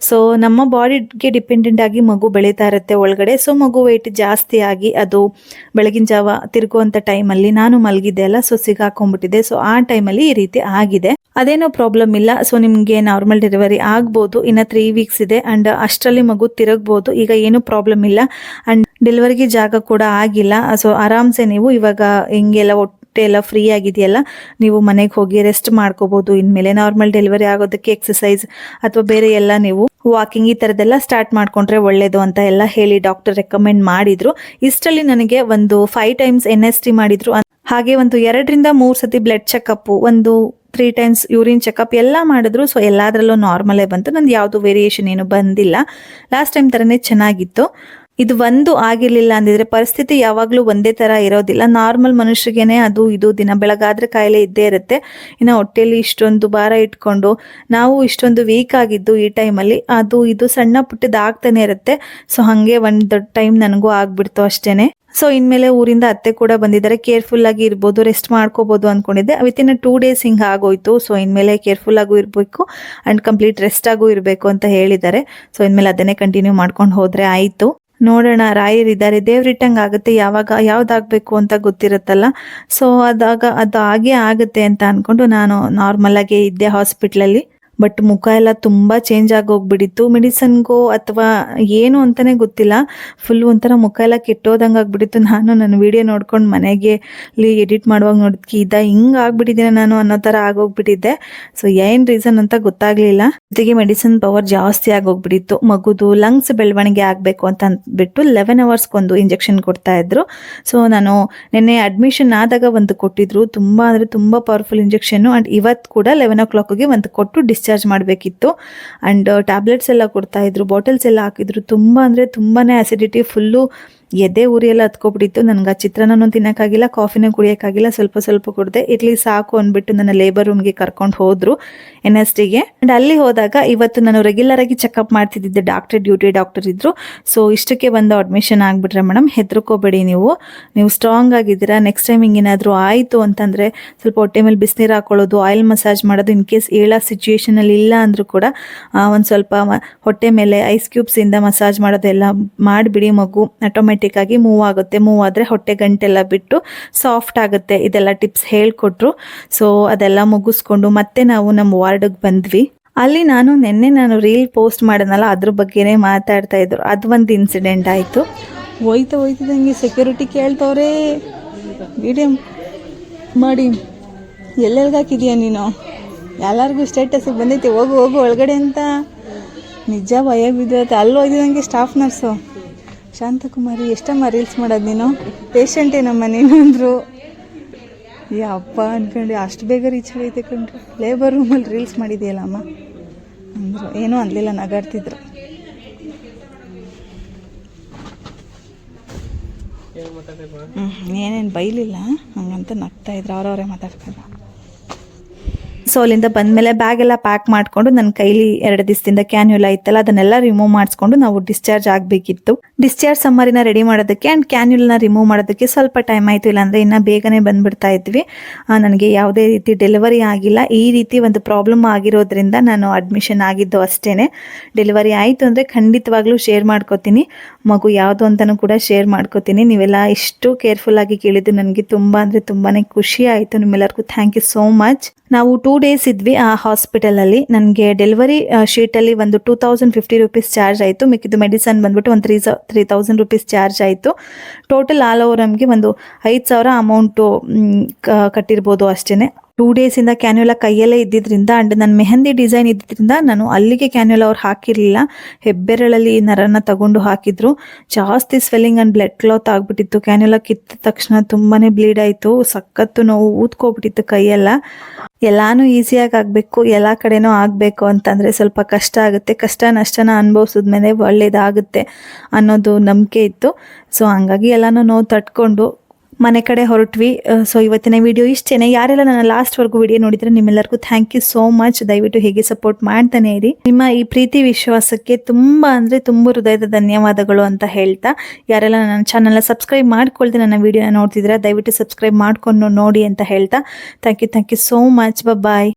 ಸೊ ನಮ್ಮ ಬಾಡಿಗೆ ಡಿಪೆಂಡೆಂಟ್ ಆಗಿ ಮಗು ಬೆಳೀತಾ ಇರುತ್ತೆ ಒಳಗಡೆ. ಸೊ ಮಗು ವೆಯ್ಟ್ ಜಾಸ್ತಿ ಆಗಿ ಅದು ಬೆಳಗಿನ ಜಾವ ತಿರುಗುವಂಥ ಟೈಮಲ್ಲಿ ನಾನು ಮಲಗಿದ್ದೆ ಅಲ್ಲ, ಸೊ ಸಿಗಾಕೊಂಡ್ಬಿಟ್ಟಿದೆ. ಸೊ ಆ ಟೈಮಲ್ಲಿ ಈ ರೀತಿ ಆಗಿದೆ. ಅದೇನೋ ಪ್ರಾಬ್ಲಮ್ ಇಲ್ಲ. ಸೊ ನಿಮಗೆ ನಾರ್ಮಲ್ ಡೆಲಿವರಿ ಆಗ್ಬೋದು, ಇನ್ನು 3 ವೀಕ್ಸ್ ಇದೆ ಅಂಡ್ ಅಷ್ಟರಲ್ಲಿ ಮಗು ತಿರುಗ್ಬೋದು. ಈಗ ಏನು ಪ್ರಾಬ್ಲಮ್ ಇಲ್ಲ ಅಂಡ್ ಡೆಲಿವರಿಗೆ ಜಾಗ ಕೂಡ ಆಗಿಲ್ಲ. ಸೊ ಆರಾಮ್ಸೆ ನೀವು ಇವಾಗ ಹಿಂಗೆಲ್ಲ ಹೊಟ್ಟೆ ಎಲ್ಲ ಫ್ರೀ ಆಗಿದೆಯಲ್ಲ, ನೀವು ಮನೆಗೆ ಹೋಗಿ ರೆಸ್ಟ್ ಮಾಡ್ಕೋಬಹುದು. ಇನ್ಮೇಲೆ ನಾರ್ಮಲ್ ಡೆಲಿವರಿ ಆಗೋದಕ್ಕೆ ಎಕ್ಸಸೈಸ್ ಅಥವಾ ಬೇರೆ ಎಲ್ಲ ನೀವು ವಾಕಿಂಗ್ ಈ ಥರದ್ದೆಲ್ಲ ಸ್ಟಾರ್ಟ್ ಮಾಡ್ಕೊಂಡ್ರೆ ಒಳ್ಳೇದು ಅಂತ ಎಲ್ಲ ಹೇಳಿ ಡಾಕ್ಟರ್ ರೆಕಮೆಂಡ್ ಮಾಡಿದ್ರು. ಇಷ್ಟರಲ್ಲಿ ನನಗೆ ಒಂದು 5 ಟೈಮ್ಸ್ NST ಮಾಡಿದ್ರು. ಹಾಗೆ ಒಂದು 2 ರಿಂದ 3 ಸತಿ ಬ್ಲಡ್ ಚೆಕಪ್, ಒಂದು 3 ಟೈಮ್ಸ್ ಯೂರಿನ್ ಚೆಕಪ್ ಎಲ್ಲ ಮಾಡಿದ್ರು. ಸೊ ಎಲ್ಲದರಲ್ಲೂ ನಾರ್ಮಲೇ ಬಂತು. ನಂದು ಯಾವುದು ವೇರಿಯೇಷನ್ ಏನು ಬಂದಿಲ್ಲ. ಲಾಸ್ಟ್ ಟೈಮ್ ಥರನೇ ಚೆನ್ನಾಗಿತ್ತು. ಇದು ಒಂದು ಆಗಿರ್ಲಿಲ್ಲ ಅಂದಿದ್ರೆ ಪರಿಸ್ಥಿತಿ ಯಾವಾಗಲೂ ಒಂದೇ ಥರ ಇರೋದಿಲ್ಲ. ನಾರ್ಮಲ್ ಮನುಷ್ಯರಿಗೇನೆ ಅದು ಇದು ದಿನ ಬೆಳಗಾದ್ರೆ ಕಾಯಿಲೆ ಇದ್ದೇ ಇರುತ್ತೆ. ಇನ್ನು ಹೊಟ್ಟೆಯಲ್ಲಿ ಇಷ್ಟೊಂದು ಭಾರ ಇಟ್ಕೊಂಡು ನಾವು ಇಷ್ಟೊಂದು ವೀಕ್ ಆಗಿದ್ದು ಈ ಟೈಮಲ್ಲಿ ಅದು ಇದು ಸಣ್ಣ ಪುಟ್ಟದ್ದು ಆಗ್ತಾನೆ ಇರುತ್ತೆ. ಸೊ ಹಾಗೆ ಒಂದು ಟೈಮ್ ನನಗೂ ಆಗ್ಬಿಡ್ತು ಅಷ್ಟೇನೆ. ಸೊ ಇನ್ಮೇಲೆ ಊರಿಂದ ಅತ್ತೆ ಕೂಡ ಬಂದಿದ್ದಾರೆ. ಕೇರ್ಫುಲ್ ಆಗಿ ಇರ್ಬೋದು, ರೆಸ್ಟ್ ಮಾಡ್ಕೋಬಹುದು ಅನ್ಕೊಂಡಿದ್ದೆ. ವಿತಿನ್ 2 ಡೇಸ್ ಹಿಂಗೆ ಆಗೋಯ್ತು. ಸೊ ಇನ್ಮೇಲೆ ಕೇರ್ಫುಲ್ ಆಗು ಇರಬೇಕು ಅಂಡ್ ಕಂಪ್ಲೀಟ್ ರೆಸ್ಟ್ ಆಗು ಇರಬೇಕು ಅಂತ ಹೇಳಿದ್ದಾರೆ. ಸೊ ಇನ್ಮೇಲೆ ಅದನ್ನೇ ಕಂಟಿನ್ಯೂ ಮಾಡ್ಕೊಂಡು ಹೋದ್ರೆ ಆಯಿತು. ನೋಡೋಣ, ರಾಯರಿದ್ದಾರೆ, ದೇವ್ರಿಟ್ಟಂಗೆ ಆಗುತ್ತೆ. ಯಾವಾಗ ಯಾವ್ದಾಗಬೇಕು ಅಂತ ಗೊತ್ತಿರುತ್ತಲ್ಲ. ಸೊ ಅದು ಹಾಗೆ ಆಗುತ್ತೆ ಅಂತ ಅಂದ್ಕೊಂಡು ನಾನು ನಾರ್ಮಲ್ ಆಗಿ ಇದ್ದೆ ಹಾಸ್ಪಿಟ್ಲಲ್ಲಿ. ಬಟ್ ಮುಖ ಎಲ್ಲ ತುಂಬ ಚೇಂಜ್ ಆಗೋಗ್ಬಿಟ್ಟಿತ್ತು. ಮೆಡಿಸನ್ಗೋ ಅಥವಾ ಏನು ಅಂತಲೇ ಗೊತ್ತಿಲ್ಲ, ಫುಲ್ ಒಂಥರ ಮುಖ ಎಲ್ಲ ಕೆಟ್ಟೋದಂಗೆ ಆಗ್ಬಿಟ್ಟಿತ್ತು. ನಾನು ನನ್ನ ವಿಡಿಯೋ ನೋಡ್ಕೊಂಡು ಮನೆಗೆ ಎಡಿಟ್ ಮಾಡುವಾಗ ನೋಡಿದ್ಕಿ ಹಿಂಗೆ ಆಗ್ಬಿಟ್ಟಿದ್ದೀನಿ ನಾನು ಅನ್ನೋ ಥರ ಆಗೋಗ್ಬಿಟ್ಟಿದ್ದೆ. ಸೊ ಏನು ರೀಸನ್ ಅಂತ ಗೊತ್ತಾಗಲಿಲ್ಲ. ಜೊತೆಗೆ ಮೆಡಿಸಿನ್ ಪವರ್ ಜಾಸ್ತಿ ಆಗೋಗ್ಬಿಟ್ಟಿತ್ತು. ಮಗುದು ಲಂಗ್ಸ್ ಬೆಳವಣಿಗೆ ಆಗಬೇಕು ಅಂತ ಅಂದ್ಬಿಟ್ಟು 11 ಅವರ್ಸ್ಗೊಂದು ಇಂಜೆಕ್ಷನ್ ಕೊಡ್ತಾ ಇದ್ರು. ಸೊ ನಾನು ನಿನ್ನೆ ಅಡ್ಮಿಷನ್ ಆದಾಗ ಒಂದು ಕೊಟ್ಟಿದ್ರು, ತುಂಬ ಅಂದರೆ ತುಂಬ ಪವರ್ಫುಲ್ ಇಂಜೆಕ್ಷನ್ನು. ಆ್ಯಂಡ್ ಇವತ್ತು ಕೂಡ 11 o'clockಗೆ ಒಂದು ಕೊಟ್ಟು ಡಿಸ್ಚಾರ್ಜ್ ಮಾಡಬೇಕಿತ್ತು. ಆ್ಯಂಡ್ ಟ್ಯಾಬ್ಲೆಟ್ಸ್ ಎಲ್ಲ ಕೊಡ್ತಾ ಇದ್ರು, ಬಾಟಲ್ಸ್ ಎಲ್ಲ ಹಾಕಿದ್ರು. ತುಂಬ ಅಂದರೆ ತುಂಬಾ ಆಸಿಡಿಟಿ, ಫುಲ್ಲು ಎದೆ ಉರಿ ಎಲ್ಲ ಹತ್ಕೊಬಿಟ್ಟಿತ್ತು. ನನಗೆ ಆ ಚಿತ್ರಾನ್ನೂ ತಿನ್ನೋಕ್ಕಾಗಿಲ್ಲ, ಕಾಫಿನೂ ಕುಡಿಯೋಕ್ಕಾಗಿಲ್ಲ. ಸ್ವಲ್ಪ ಕುಡಿದೆ, ಇರ್ಲಿ ಸಾಕು ಅಂದ್ಬಿಟ್ಟು ನನ್ನ ಲೇಬರ್ ರೂಮ್ಗೆ ಕರ್ಕೊಂಡು ಹೋದ್ರು NSTಗೆ. ಆ್ಯಂಡ್ ಅಲ್ಲಿ ಹೋದಾಗ ಇವತ್ತು ನಾನು ರೆಗ್ಯುಲರ್ ಆಗಿ ಚೆಕಪ್ ಮಾಡ್ತಿದ್ದೆ. ಡ್ಯೂಟಿ ಡಾಕ್ಟರ್ ಇದ್ರು. ಸೊ ಇಷ್ಟಕ್ಕೆ ಬಂದು ಅಡ್ಮಿಷನ್ ಆಗಿಬಿಟ್ರೆ ಮೇಡಮ್ ಹೆದರ್ಕೋಬೇಡಿ, ನೀವು ಸ್ಟ್ರಾಂಗ್ ಆಗಿದ್ದೀರಾ. ನೆಕ್ಸ್ಟ್ ಟೈಮ್ ಹಿಂಗೇನಾದರೂ ಆಯಿತು ಅಂತಂದರೆ ಸ್ವಲ್ಪ ಹೊಟ್ಟೆ ಮೇಲೆ ಬಿಸಿನೀರು ಹಾಕೊಳ್ಳೋದು, ಆಯಿಲ್ ಮಸಾಜ್ ಮಾಡೋದು. ಇನ್ ಕೇಸ್ ಹೇಳೋ ಸಿಚುವೇಶನಲ್ಲಿ ಇಲ್ಲ ಅಂದರೂ ಕೂಡ ಒಂದು ಸ್ವಲ್ಪ ಹೊಟ್ಟೆ ಮೇಲೆ ಐಸ್ ಕ್ಯೂಬ್ಸಿಂದ ಮಸಾಜ್ ಮಾಡೋದೆಲ್ಲ ಮಾಡಿಬಿಡಿ. ಮಗು ಆಟೋಮೆಟಿಕ್ ಆಗಿ ಮೂವ್ ಆಗುತ್ತೆ. ಮೂವ್ ಆದರೆ ಹೊಟ್ಟೆ ಗಂಟೆಲ್ಲ ಬಿಟ್ಟು ಸಾಫ್ಟ್ ಆಗುತ್ತೆ. ಇದೆಲ್ಲ ಟಿಪ್ಸ್ ಹೇಳ್ಕೊಟ್ರು. ಸೊ ಅದೆಲ್ಲ ಮುಗಿಸ್ಕೊಂಡು ಮತ್ತೆ ನಾವು ನಮ್ಮ ವಾರ್ಡ್ಗೆ ಬಂದ್ವಿ. ಅಲ್ಲಿ ನಿನ್ನೆ ನಾನು ರೀಲ್ ಪೋಸ್ಟ್ ಮಾಡೋನಲ್ಲ, ಅದ್ರ ಬಗ್ಗೆನೇ ಮಾತಾಡ್ತಾ ಇದ್ರು. ಅದು ಒಂದು ಇನ್ಸಿಡೆಂಟ್ ಆಯಿತು. ಹೋಯ್ತಿದಂಗೆ ಸೆಕ್ಯೂರಿಟಿ ಕೇಳ್ತವ್ರೆ, ವಿಡಿಯೋ ಮಾಡಿ ಎಲ್ಲೆಲ್ಗೆ ಹಾಕಿದ್ಯಾ ನೀನು, ಎಲ್ಲರಿಗೂ ಸ್ಟೇಟಸ್ಗೆ ಬಂದೈತೆ, ಹೋಗು ಒಳಗಡೆ ಅಂತ. ನಿಜ ಭಯ ಬಿದ್ದೈತೆ. ಅಲ್ಲಿ ಹೋಯ್ತಿದಂಗೆ ಸ್ಟಾಫ್ ನರ್ಸು ಶಾಂತಕುಮಾರಿ, ಎಷ್ಟಮ್ಮ ರೀಲ್ಸ್ ಮಾಡೋದು ನೀನು, ಪೇಷಂಟೇನಮ್ಮ ನೀನು ಅಂದರು. ಯಪ್ಪ ಅನ್ಕೊಂಡು ಅಷ್ಟು ಬೇಗ ರೀಚ್ ಆಗೈತೆ ಕಂಡ್ರು. ಲೇಬರ್ ರೂಮಲ್ಲಿ ರೀಲ್ಸ್ ಮಾಡಿದೆಯಲ್ಲ ಅಮ್ಮ ಅಂದರು. ಏನೂ ಅನ್ನಲಿಲ್ಲ, ನಗಾಡ್ತಿದ್ರು. ಏನೇನು ಬೈಲಿಲ್ಲ, ಹಂಗಂತ ನಗ್ತಾ ಇದ್ರು. ಅವ್ರವರೇ ಮಾತಾಡ್ತಾರೆ. ಸೊ ಅಲ್ಲಿಂದ ಬಂದಮೇಲೆ ಬ್ಯಾಗ್ ಎಲ್ಲ ಪ್ಯಾಕ್ ಮಾಡಿಕೊಂಡು ನನ್ನ ಕೈಲಿ 2 ದಿವಸದಿಂದ ಕ್ಯಾನ್ಯುಲಾ ಇತ್ತಲ್ಲ ಅದನ್ನೆಲ್ಲ ರಿಮೂವ್ ಮಾಡಿಸ್ಕೊಂಡು ನಾವು ಡಿಸ್ಚಾರ್ಜ್ ಆಗಬೇಕಿತ್ತು. ಡಿಸ್ಚಾರ್ಜ್ ಸಮ್ಮರಿನ ರೆಡಿ ಮಾಡೋದಕ್ಕೆ ಆ್ಯಂಡ್ ಕ್ಯಾನ್ಯುಲನ ರಿಮೂವ್ ಮಾಡೋದಕ್ಕೆ ಸ್ವಲ್ಪ ಟೈಮ್ ಆಯಿತು. ಇಲ್ಲಾಂದರೆ ಇನ್ನೂ ಬೇಗನೆ ಬಂದುಬಿಡ್ತಾ ಇದ್ವಿ. ನನಗೆ ಯಾವುದೇ ರೀತಿ ಡೆಲಿವರಿ ಆಗಿಲ್ಲ. ಈ ರೀತಿ ಒಂದು ಪ್ರಾಬ್ಲಮ್ ಆಗಿರೋದ್ರಿಂದ ನಾನು ಅಡ್ಮಿಷನ್ ಆಗಿದ್ದು ಅಷ್ಟೇ. ಡೆಲಿವರಿ ಆಯಿತು ಅಂದರೆ ಖಂಡಿತವಾಗ್ಲೂ ಶೇರ್ ಮಾಡ್ಕೋತೀನಿ. ಮಗು ಯಾವುದು ಅಂತಲೂ ಕೂಡ ಶೇರ್ ಮಾಡ್ಕೋತೀನಿ. ನೀವೆಲ್ಲ ಇಷ್ಟು ಕೇರ್ಫುಲ್ಲಾಗಿ ಕೇಳಿದ್ದು ನನಗೆ ತುಂಬ ಅಂದರೆ ತುಂಬಾ ಖುಷಿ ಆಯಿತು. ನಿಮ್ಮೆಲ್ಲರಿಗೂ ಥ್ಯಾಂಕ್ ಯು ಸೋ ಮಚ್. ನಾವು 2 ಡೇಸ್ ಇದ್ವಿ ಆ ಹಾಸ್ಪಿಟಲಲ್ಲಿ. ನನಗೆ ಡೆಲಿವರಿ ಶೀಟಲ್ಲಿ ಒಂದು 2050 ರೂಪೀಸ್ ಚಾರ್ಜ್ ಆಯಿತು. ಮಿಕ್ಕಿದ್ದು ಮೆಡಿಸನ್ ಬಂದ್ಬಿಟ್ಟು ಒಂದು 3000 ರೂಪೀಸ್ ಚಾರ್ಜ್ ಆಯಿತು. ಟೋಟಲ್ ಆಲ್ ಓವರ್ ನಮಗೆ ಒಂದು 5000 ಅಮೌಂಟು ಕಟ್ಟಿರ್ಬೋದು ಅಷ್ಟೇ. 2 ಡೇಸಿಂದ ಕ್ಯಾನ್ಯುಲಾ ಕೈಯಲ್ಲೇ ಇದ್ದಿದ್ದರಿಂದ ಆ್ಯಂಡ್ ನನ್ನ ಮೆಹಂದಿ ಡಿಸೈನ್ ಇದ್ದಿದ್ದರಿಂದ ನಾನು ಅಲ್ಲಿಗೆ ಕ್ಯಾನ್ಯುಲಾ ಅವ್ರು ಹಾಕಿರಲಿಲ್ಲ. ಹೆಬ್ಬೆರಳಲ್ಲಿ ನರನ ತಗೊಂಡು ಹಾಕಿದ್ರು. ಜಾಸ್ತಿ ಸ್ವೆಲ್ಲಿಂಗ್ ಆ್ಯಂಡ್ ಬ್ಲಡ್ ಕ್ಲಾತ್ ಆಗಿಬಿಟ್ಟಿತ್ತು. ಕ್ಯಾನ್ಯುಲಾ ಕಿತ್ತ ತಕ್ಷಣ ತುಂಬಾ ಬ್ಲೀಡ್ ಆಯಿತು. ಸಖತ್ತು ನೋವು ಊದ್ಕೊಬಿಟ್ಟಿತ್ತು ಕೈಯೆಲ್ಲ. ಎಲ್ಲಾನು ಈಸಿಯಾಗಿ ಆಗಬೇಕು, ಎಲ್ಲ ಕಡೆನೂ ಆಗಬೇಕು ಅಂತಂದರೆ ಸ್ವಲ್ಪ ಕಷ್ಟ ಆಗುತ್ತೆ. ಕಷ್ಟ ನಷ್ಟನ ಅನುಭವಿಸಿದ್ಮೇಲೆ ಒಳ್ಳೇದಾಗುತ್ತೆ ಅನ್ನೋದು ನಂಬಿಕೆ ಇತ್ತು. ಸೊ ಹಂಗಾಗಿ ಎಲ್ಲನೂ ನೋವು ತಟ್ಕೊಂಡು ಮನೆ ಕಡೆ ಹೊರಟ್ವಿ. ಸೊ ಇವತ್ತಿನ ವಿಡಿಯೋ ಇಷ್ಟೇನೆ. ಯಾರೆಲ್ಲ ನನ್ನ ಲಾಸ್ಟ್ವರೆಗೂ ವಿಡಿಯೋ ನೋಡಿದ್ರೆ ನಿಮ್ಮೆಲ್ಲರಿಗೂ ಥ್ಯಾಂಕ್ ಯು ಸೋ ಮಚ್. ದಯವಿಟ್ಟು ಹೀಗೆ ಸಪೋರ್ಟ್ ಮಾಡ್ತಾನೆ ಇರಿ. ನಿಮ್ಮ ಈ ಪ್ರೀತಿ ವಿಶ್ವಾಸಕ್ಕೆ ತುಂಬಾ ಹೃದಯದ ಧನ್ಯವಾದಗಳು ಅಂತ ಹೇಳ್ತಾ, ಯಾರೆಲ್ಲ ನನ್ನ ಚಾನಲ್ನ ಸಬ್ಸ್ಕ್ರೈಬ್ ಮಾಡ್ಕೊಳ್ದೆ ನನ್ನ ವಿಡಿಯೋನ ನೋಡ್ತಿದ್ರೆ ದಯವಿಟ್ಟು ಸಬ್ಸ್ಕ್ರೈಬ್ ಮಾಡ್ಕೊಂಡು ನೋಡಿ ಅಂತ ಹೇಳ್ತಾ thank you so much. Bye.